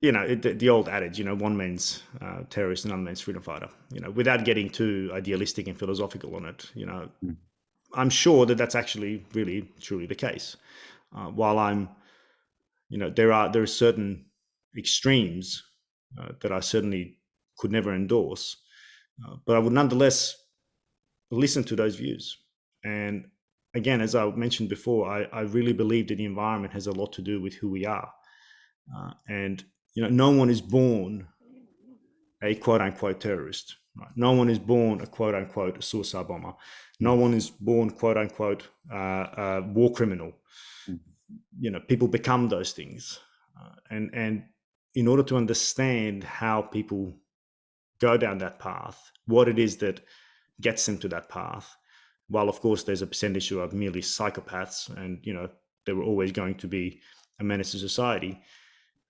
the old adage, one man's terrorist and another man's freedom fighter, without getting too idealistic and philosophical on it, Mm. I'm sure that that's actually really, truly the case. While there are certain extremes that I certainly could never endorse, but I would nonetheless listen to those views. And again, as I mentioned before, I really believe that the environment has a lot to do with who we are. And no one is born a quote unquote terrorist. Right? No one is born a quote unquote suicide bomber. No one is born quote unquote a war criminal. People become those things, and in order to understand how people go down that path, what it is that gets them to that path, while of course there's a percentage who are merely psychopaths, and they were always going to be a menace to society.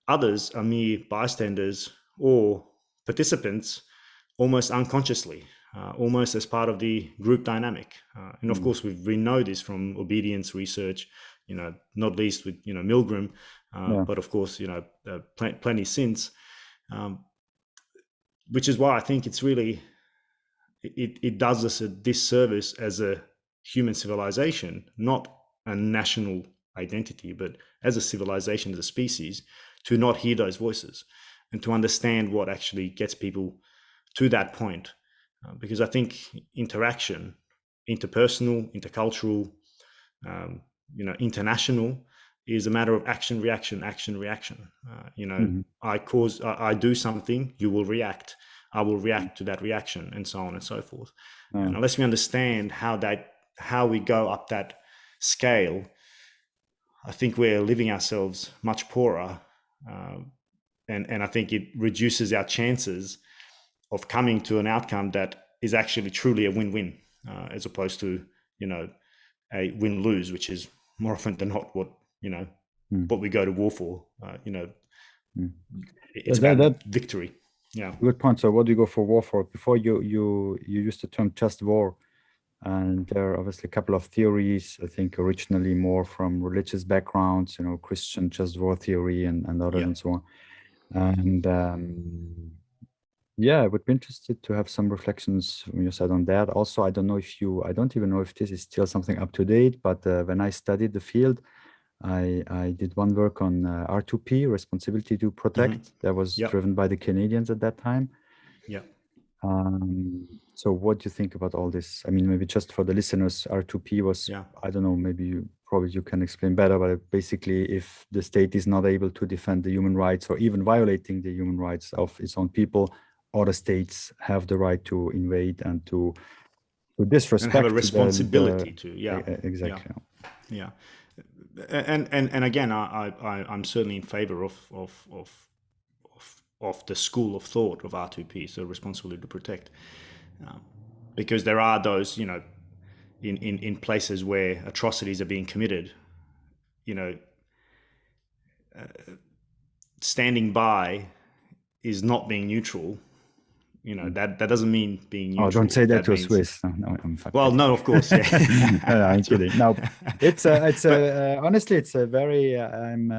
Others are mere bystanders or participants, almost unconsciously, almost as part of the group dynamic. And of course, we know this from obedience research, not least with Milgram, but of course, plenty since. Which is why I think it's really it does us a disservice as a human civilization, not a national identity, but as a civilization, as a species, to not hear those voices and to understand what actually gets people to that point. Because I think interaction, interpersonal, intercultural, international, is a matter of action, reaction, action, reaction. I do something, you will react. I will react to that reaction, and so on and so forth. And unless we understand how we go up that scale, I think we're living ourselves much poorer, and I think it reduces our chances of coming to an outcome that is actually truly a win-win, as opposed to a win-lose, which is more often than not what what we go to war for. It's about victory. Yeah. Good point. So what do you go for war for? Before you used the term just war, and there are obviously a couple of theories, I think originally more from religious backgrounds, Christian just war theory and others and so on. And yeah, I would be interested to have some reflections from your side on that. Also, I don't even know if this is still something up to date, but when I studied the field, I did one work on R2P, responsibility to protect, that was driven by the Canadians at that time. Yeah. So what do you think about all this? I mean, maybe just for the listeners, R2P was, I don't know, maybe you can explain better, but basically if the state is not able to defend the human rights or even violating the human rights of its own people, other states have the right to invade and to disrespect. And have a responsibility to, exactly. Yeah. And again, I'm certainly in favor of the school of thought of R2P, so responsibility to protect, because there are those, in places where atrocities are being committed, standing by is not being neutral. that doesn't mean being neutral. Oh, don't say that to a means, Swiss. No, I'm fucking well, no, of course, yeah. I'm kidding. No, it's honestly, it's a very. I'm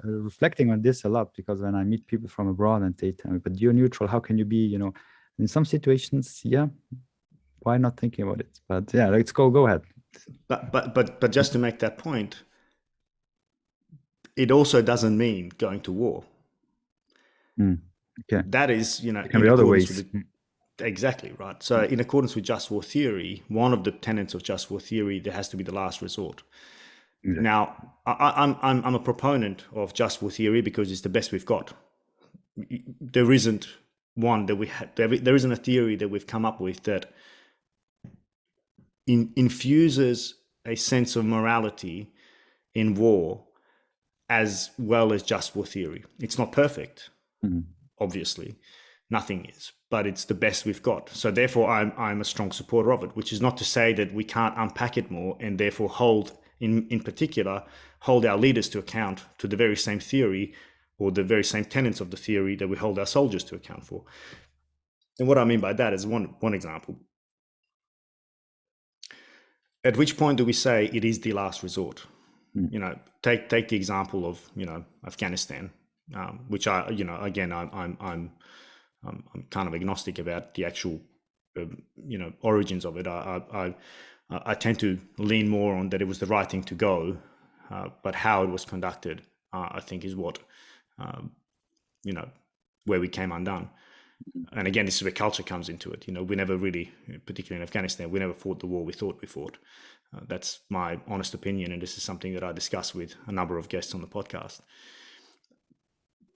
reflecting on this a lot because when I meet people from abroad and they tell me, "But you're neutral. How can you be?" In some situations, yeah, why not thinking about it? But yeah, let's go. Go ahead. But just to make that point, it also doesn't mean going to war. Okay. That is, There can be other ways. Exactly right. So, in accordance with just war theory, one of the tenets of just war theory, there has to be the last resort. Exactly. Now, I'm a proponent of just war theory because it's the best we've got. There isn't one that there isn't a theory that we've come up with that infuses a sense of morality in war as well as just war theory. It's not perfect, obviously. Nothing is, but it's the best we've got. So therefore, I'm a strong supporter of it, which is not to say that we can't unpack it more and therefore hold our leaders to account to the very same theory or the very same tenets of the theory that we hold our soldiers to account for. And what I mean by that is one example. At which point do we say it is the last resort? Take the example of Afghanistan, which I'm kind of agnostic about the actual origins of it. I tend to lean more on that it was the right thing to go, but how it was conducted, I think, is what where we came undone. And again, this is where culture comes into it. We never really, particularly in Afghanistan, we never fought the war we thought we fought. That's my honest opinion, and this is something that I discuss with a number of guests on the podcast.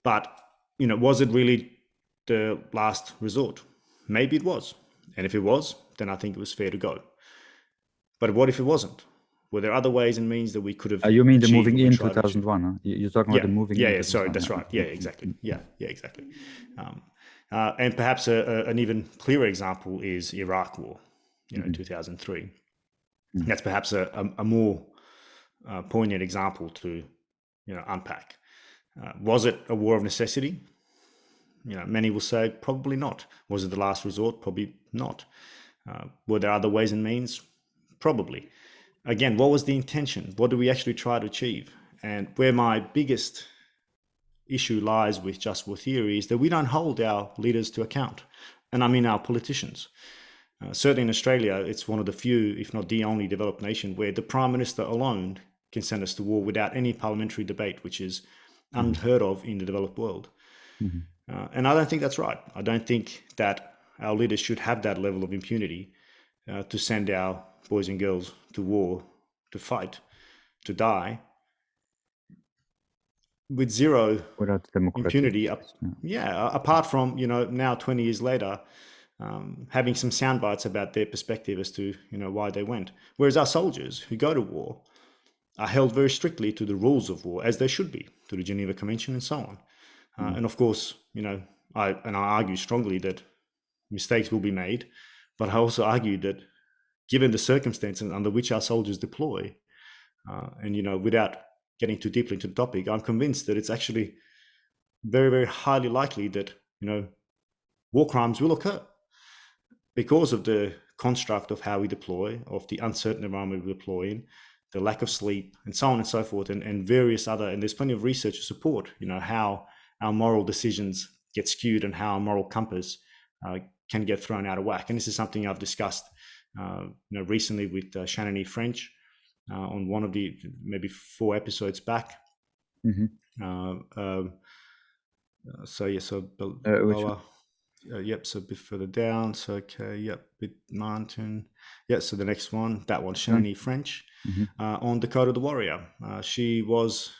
But, was it really the last resort? Maybe it was. And if it was, then I think it was fair to go. But what if it wasn't? Were there other ways and means that we could have You mean the moving in 2001? Huh? You're talking about the moving in? Yeah, sorry, that's right. Yeah, exactly. Yeah, exactly. And perhaps an even clearer example is Iraq War, 2003. That's perhaps a more poignant example to unpack. Was it a war of necessity? Many will say probably not. Was it the last resort? Probably not. Were there other ways and means? Probably. Again, what was the intention? What do we actually try to achieve? And where my biggest issue lies with just war theory is that we don't hold our leaders to account. And I mean our politicians. Certainly in Australia, it's one of the few, if not the only developed nation where the Prime Minister alone can send us to war without any parliamentary debate, which is unheard of in the developed world. And I don't think that's right. I don't think that our leaders should have that level of impunity to send our boys and girls to war, to fight, to die, with zero impunity. Apart from, now 20 years later, having some sound bites about their perspective as to, why they went. Whereas our soldiers who go to war are held very strictly to the rules of war, as they should be, to the Geneva Convention and so on. And of course, I argue strongly that mistakes will be made, but I also argue that given the circumstances under which our soldiers deploy, and without getting too deeply into the topic, I'm convinced that it's actually very, very highly likely that war crimes will occur because of the construct of how we deploy, of the uncertain environment we deploy in, the lack of sleep, and so on and so forth, and various other. And there's plenty of research to support, how our moral decisions get skewed and how our moral compass can get thrown out of whack. And this is something I've discussed, recently with Shannon E on one of the maybe 4 episodes back. So a bit further down. So bit mountain. So the next one, that one, Shannon E French, on the Code of the Warrior. She was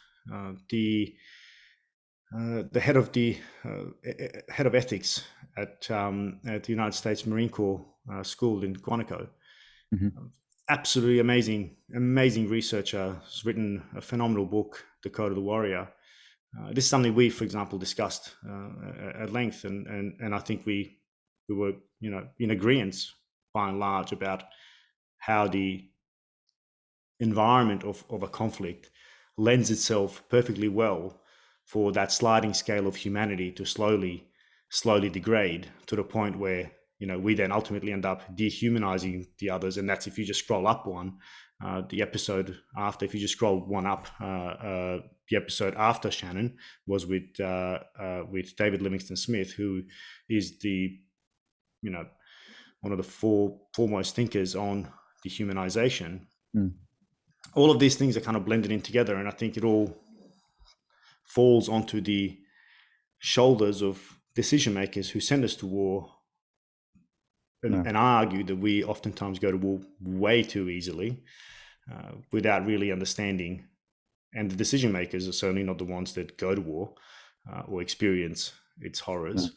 the head of ethics at the United States Marine Corps school in Quantico. Absolutely amazing researcher. Has written a phenomenal book, The Code of the Warrior. This is something we, for example, discussed at length, and I think we were, in agreement by and large about how the environment of a conflict lends itself perfectly well for that sliding scale of humanity to slowly slowly degrade to the point where, you know, we then ultimately end up dehumanizing the others. And that's if you just scroll up one, the episode after, if you just scroll one up, the episode after Shannon was with David Livingstone Smith, who is the, you know, one of the foremost thinkers on dehumanization. All of these things are kind of blended in together, and I think it all falls onto the shoulders of decision makers who send us to war. And I argue that we oftentimes go to war way too easily without really understanding. And the decision makers are certainly not the ones that go to war or experience its horrors.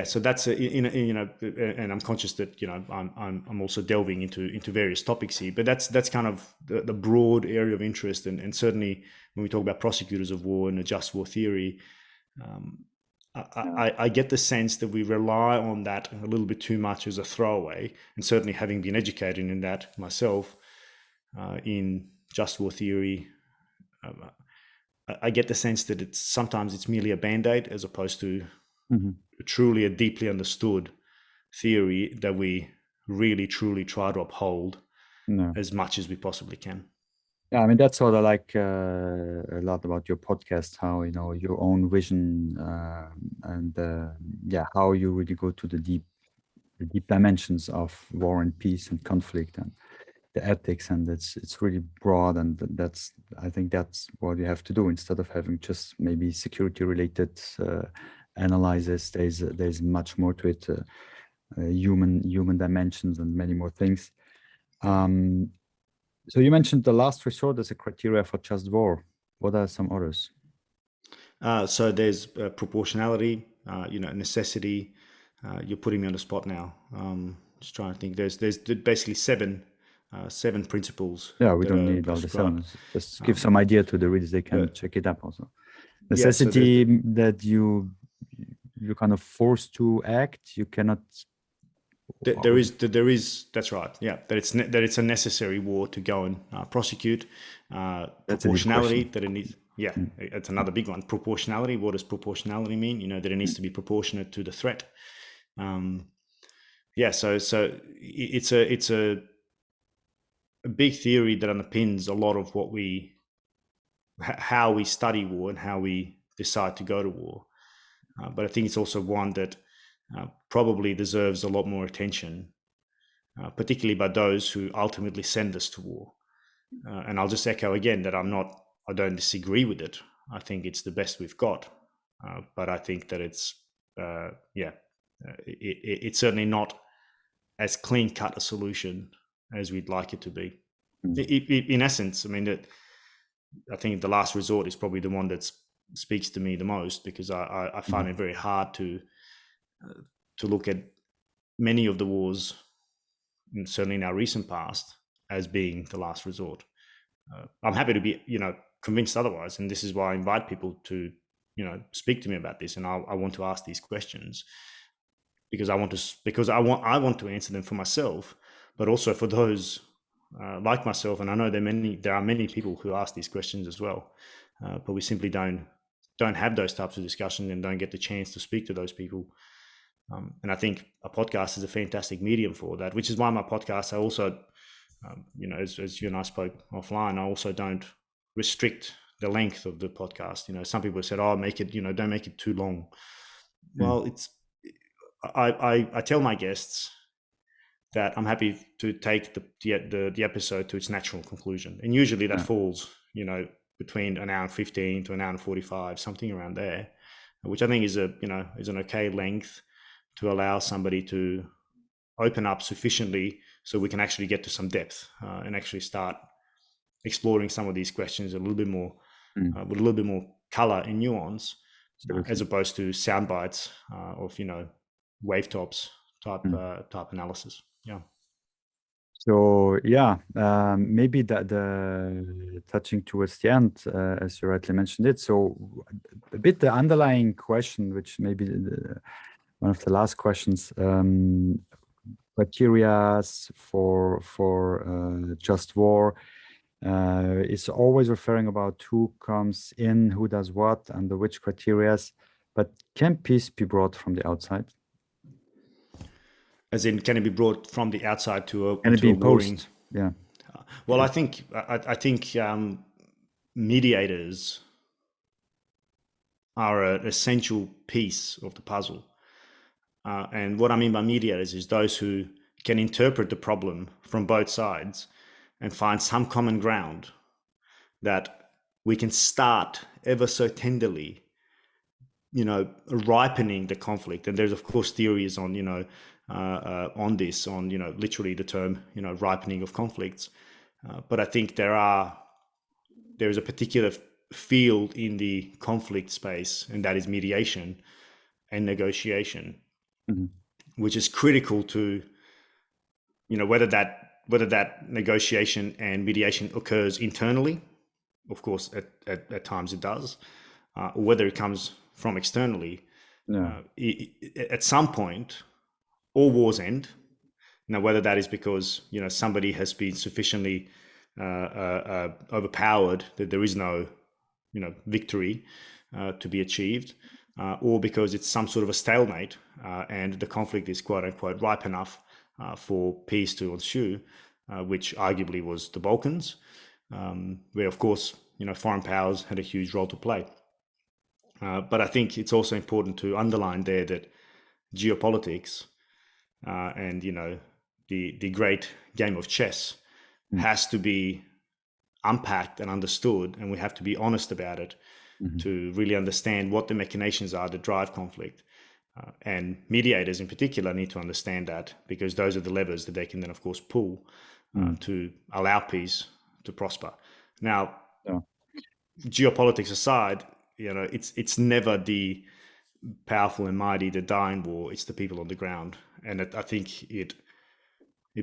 So that's you know, and I'm conscious that, you know, I'm also delving into various topics here, but that's kind of the broad area of interest, and certainly when we talk about prosecutors of war and a just war theory, I get the sense that we rely on that a little bit too much as a throwaway, and certainly having been educated in that myself, in just war theory, I get the sense that sometimes it's merely a band-aid as opposed to truly a deeply understood theory that we really truly try to uphold as much as we possibly can. Yeah, I mean, that's what I like a lot about your podcast, how, you know, your own vision and how you really go to the deep dimensions of war and peace and conflict and the ethics, and it's really broad, and I think that's what you have to do instead of having just maybe security related analysis. There's much more to it, human dimensions and many more things. So you mentioned the last resort as a criteria for just war. What are some others? So there's proportionality, you know, necessity. You're putting me on the spot now. Just trying to think. There's basically seven principles. Yeah, we don't need all the seven. Just give some idea to the readers; they can check it up also. Necessity, that you're kind of forced to act. You cannot. There is. That's right. Yeah, that it's a necessary war to go and prosecute. Proportionality, that it needs. Yeah, it's another big one. Proportionality. What does proportionality mean? You know, that it needs to be proportionate to the threat. So it's a big theory that underpins a lot of how we study war and how we decide to go to war. But I think it's also one that probably deserves a lot more attention, particularly by those who ultimately send us to war. And I'll just echo again that I don't disagree with it. I think it's the best we've got, but I think that it's certainly not as clean cut a solution as we'd like it to be. In essence, I mean, I think the last resort is probably the one that speaks to me the most, because I find it very hard to look at many of the wars, and certainly in our recent past, as being the last resort. I'm happy to be, you know, convinced otherwise, and this is why I invite people to, you know, speak to me about this, and I want to ask these questions because I want to answer them for myself, but also for those like myself. And I know there are many people who ask these questions as well, but we simply don't have those types of discussions and don't get the chance to speak to those people. And I think a podcast is a fantastic medium for that, which is why my podcast, I also, you know, as you and I spoke offline, I also don't restrict the length of the podcast. You know, some people have said, "Oh, make it, you know, don't make it too long." Well, I tell my guests that I'm happy to take the episode to its natural conclusion, and usually that falls, you know, between an hour and 15 to an hour and 45, something around there, which I think is an okay length to allow somebody to open up sufficiently so we can actually get to some depth and actually start exploring some of these questions a little bit more with a little bit more color and nuance, as opposed to sound bites of, you know, wave tops type analysis. Yeah. So maybe the touching towards the end, as you rightly mentioned it. So a bit the underlying question, which maybe one of the last questions, criteria for just war, is always referring about who comes in, who does what, under which criteria. But can peace be brought from the outside? As in, can it be brought from the outside Can it be into a warring? imposed? Yeah. Well, I think mediators are an essential piece of the puzzle. And what I mean by mediators is those who can interpret the problem from both sides and find some common ground that we can start ever so tenderly, ripening the conflict. And there's of course theories on, on this, on, literally the term, ripening of conflicts. But I think there is a particular field in the conflict space, and that is mediation and negotiation, which is critical to, whether that negotiation and mediation occurs internally, of course, at times it does, or whether it comes from externally. Yeah. At some point, all wars end. Now, whether that is because somebody has been sufficiently overpowered that there is no victory to be achieved, or because it's some sort of a stalemate and the conflict is quote unquote ripe enough for peace to ensue, which arguably was the Balkans, where of course foreign powers had a huge role to play. But I think it's also important to underline there that geopolitics and the great game of chess has to be unpacked and understood, and we have to be honest about it to really understand what the machinations are that drive conflict. And mediators in particular need to understand that, because those are the levers that they can then of course pull to allow peace to prosper. Now, geopolitics aside, it's never the powerful and mighty that die in war, it's the people on the ground. And I think it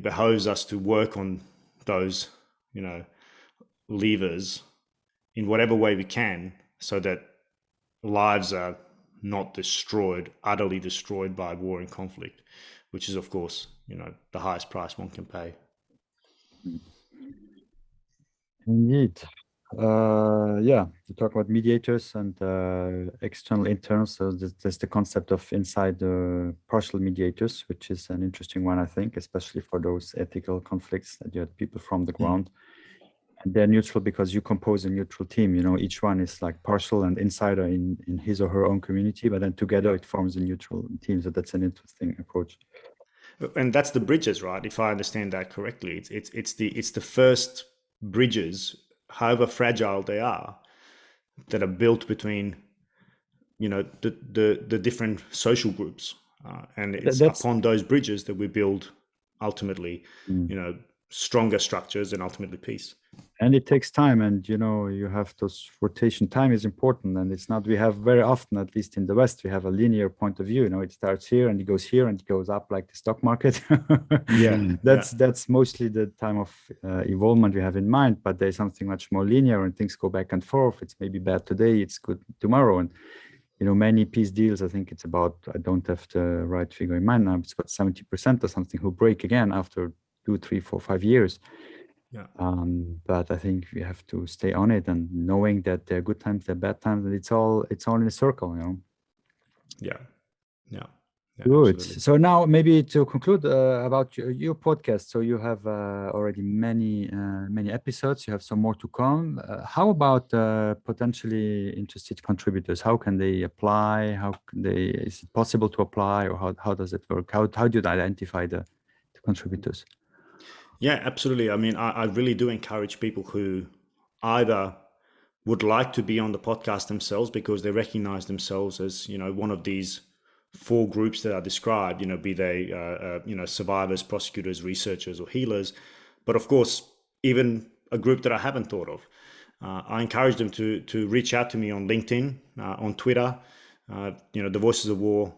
behoves us to work on those levers in whatever way we can, so that lives are not utterly destroyed by war and conflict, which is of course the highest price one can pay. Indeed. To talk about mediators and external, internal. So there's the concept of inside partial mediators, which is an interesting one, I think, especially for those ethical conflicts that you have people from the ground. And they're neutral because you compose a neutral team. Each one is like partial and insider in his or her own community, but then together it forms a neutral team. So that's an interesting approach. And that's the bridges, right? If I understand that correctly, it's the first bridges, however fragile they are, that are built between the different social groups, and it's upon those bridges that we build ultimately stronger structures and ultimately peace. And it takes time, and you have those rotation. Time is important, and it's not, we have very often, at least in the West, we have a linear point of view. It starts here and it goes here and it goes up like the stock market. That's mostly the time of evolvement we have in mind, but there's something much more linear and things go back and forth. It's maybe bad today, it's good tomorrow. And many peace deals, I think it's about, I don't have the right figure in mind now, it's about 70% or something who break again after 2, 3, 4, 5 years. But I think we have to stay on it, and knowing that there are good times, there are bad times, and it's all in a circle, Yeah. Good. Absolutely. So now maybe to conclude about your podcast. So you have already many episodes. You have some more to come. How about potentially interested contributors? How can they apply? Is it possible to apply, or how does it work? How do you identify the contributors? Yeah, absolutely. I mean, I really do encourage people who either would like to be on the podcast themselves because they recognize themselves as, one of these 4 groups that are described, be they, survivors, prosecutors, researchers, or healers. But of course, even a group that I haven't thought of. I encourage them to reach out to me on LinkedIn, on Twitter, The Voices of War.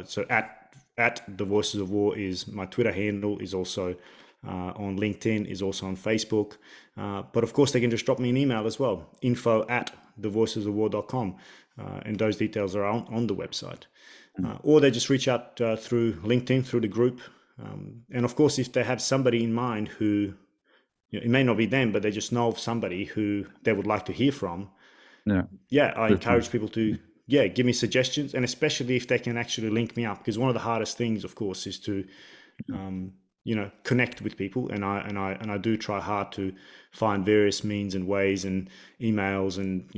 So at The Voices of War is my Twitter handle, is also on LinkedIn, is also on Facebook. But of course, they can just drop me an email as well, info@thevoicesofwar.com. And those details are on the website. Or they just reach out through LinkedIn, through the group. And of course, if they have somebody in mind who, it may not be them, but they just know of somebody who they would like to hear from. I encourage people to give me suggestions, and especially if they can actually link me up, because one of the hardest things, of course, is to connect with people, and I do try hard to find various means and ways and emails and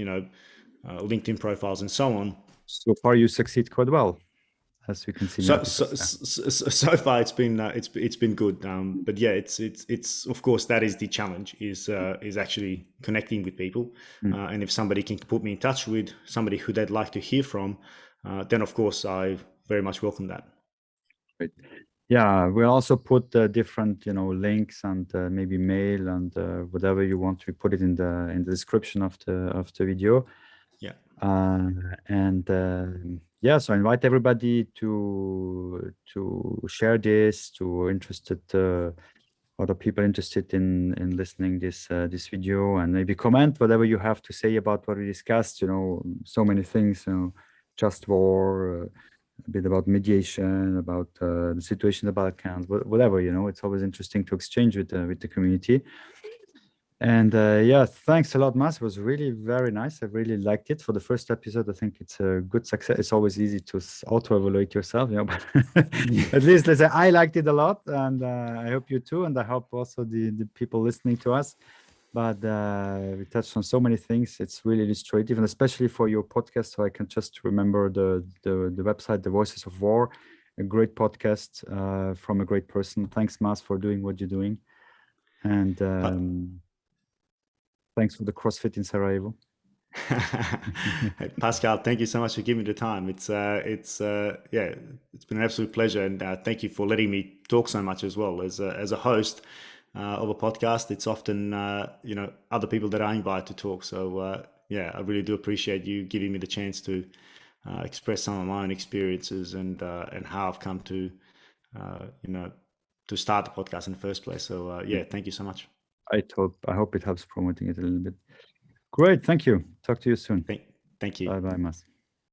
LinkedIn profiles and so on. So far, you succeed quite well, as we can see. So far it's been good, but yeah, it's of course that is the challenge, is actually connecting with people, and if somebody can put me in touch with somebody who they'd like to hear from, then of course I very much welcome that. Great. Yeah, we'll also put different links and maybe mail and whatever you want. We put it in the description of the video. Yeah. So invite everybody to share this to interested other people interested in listening this video, and maybe comment whatever you have to say about what we discussed. So many things. Just war, a bit about mediation, about the situation in the Balkans, whatever. It's always interesting to exchange with the community. And thanks a lot, Mas. It was really very nice. I really liked it. For the first episode, I think it's a good success. It's always easy to auto-evaluate yourself, but at least let's say I liked it a lot, and I hope you too, and I hope also the people listening to us. But we touched on so many things. It's really illustrative, and especially for your podcast. So I can just remember the website, The Voices of War, a great podcast from a great person. Thanks, Mas, for doing what you're doing, and thanks for the CrossFit in Sarajevo. Hey, Pascal, thank you so much for giving me the time. It's been an absolute pleasure, and thank you for letting me talk so much as well. As a host of a podcast, it's often other people that I invite to talk. So I really do appreciate you giving me the chance to express some of my own experiences and how I've come to to start the podcast in the first place. So thank you so much. I hope it helps promoting it a little bit. Great, thank you. Talk to you soon. Thank you. Bye, Mas.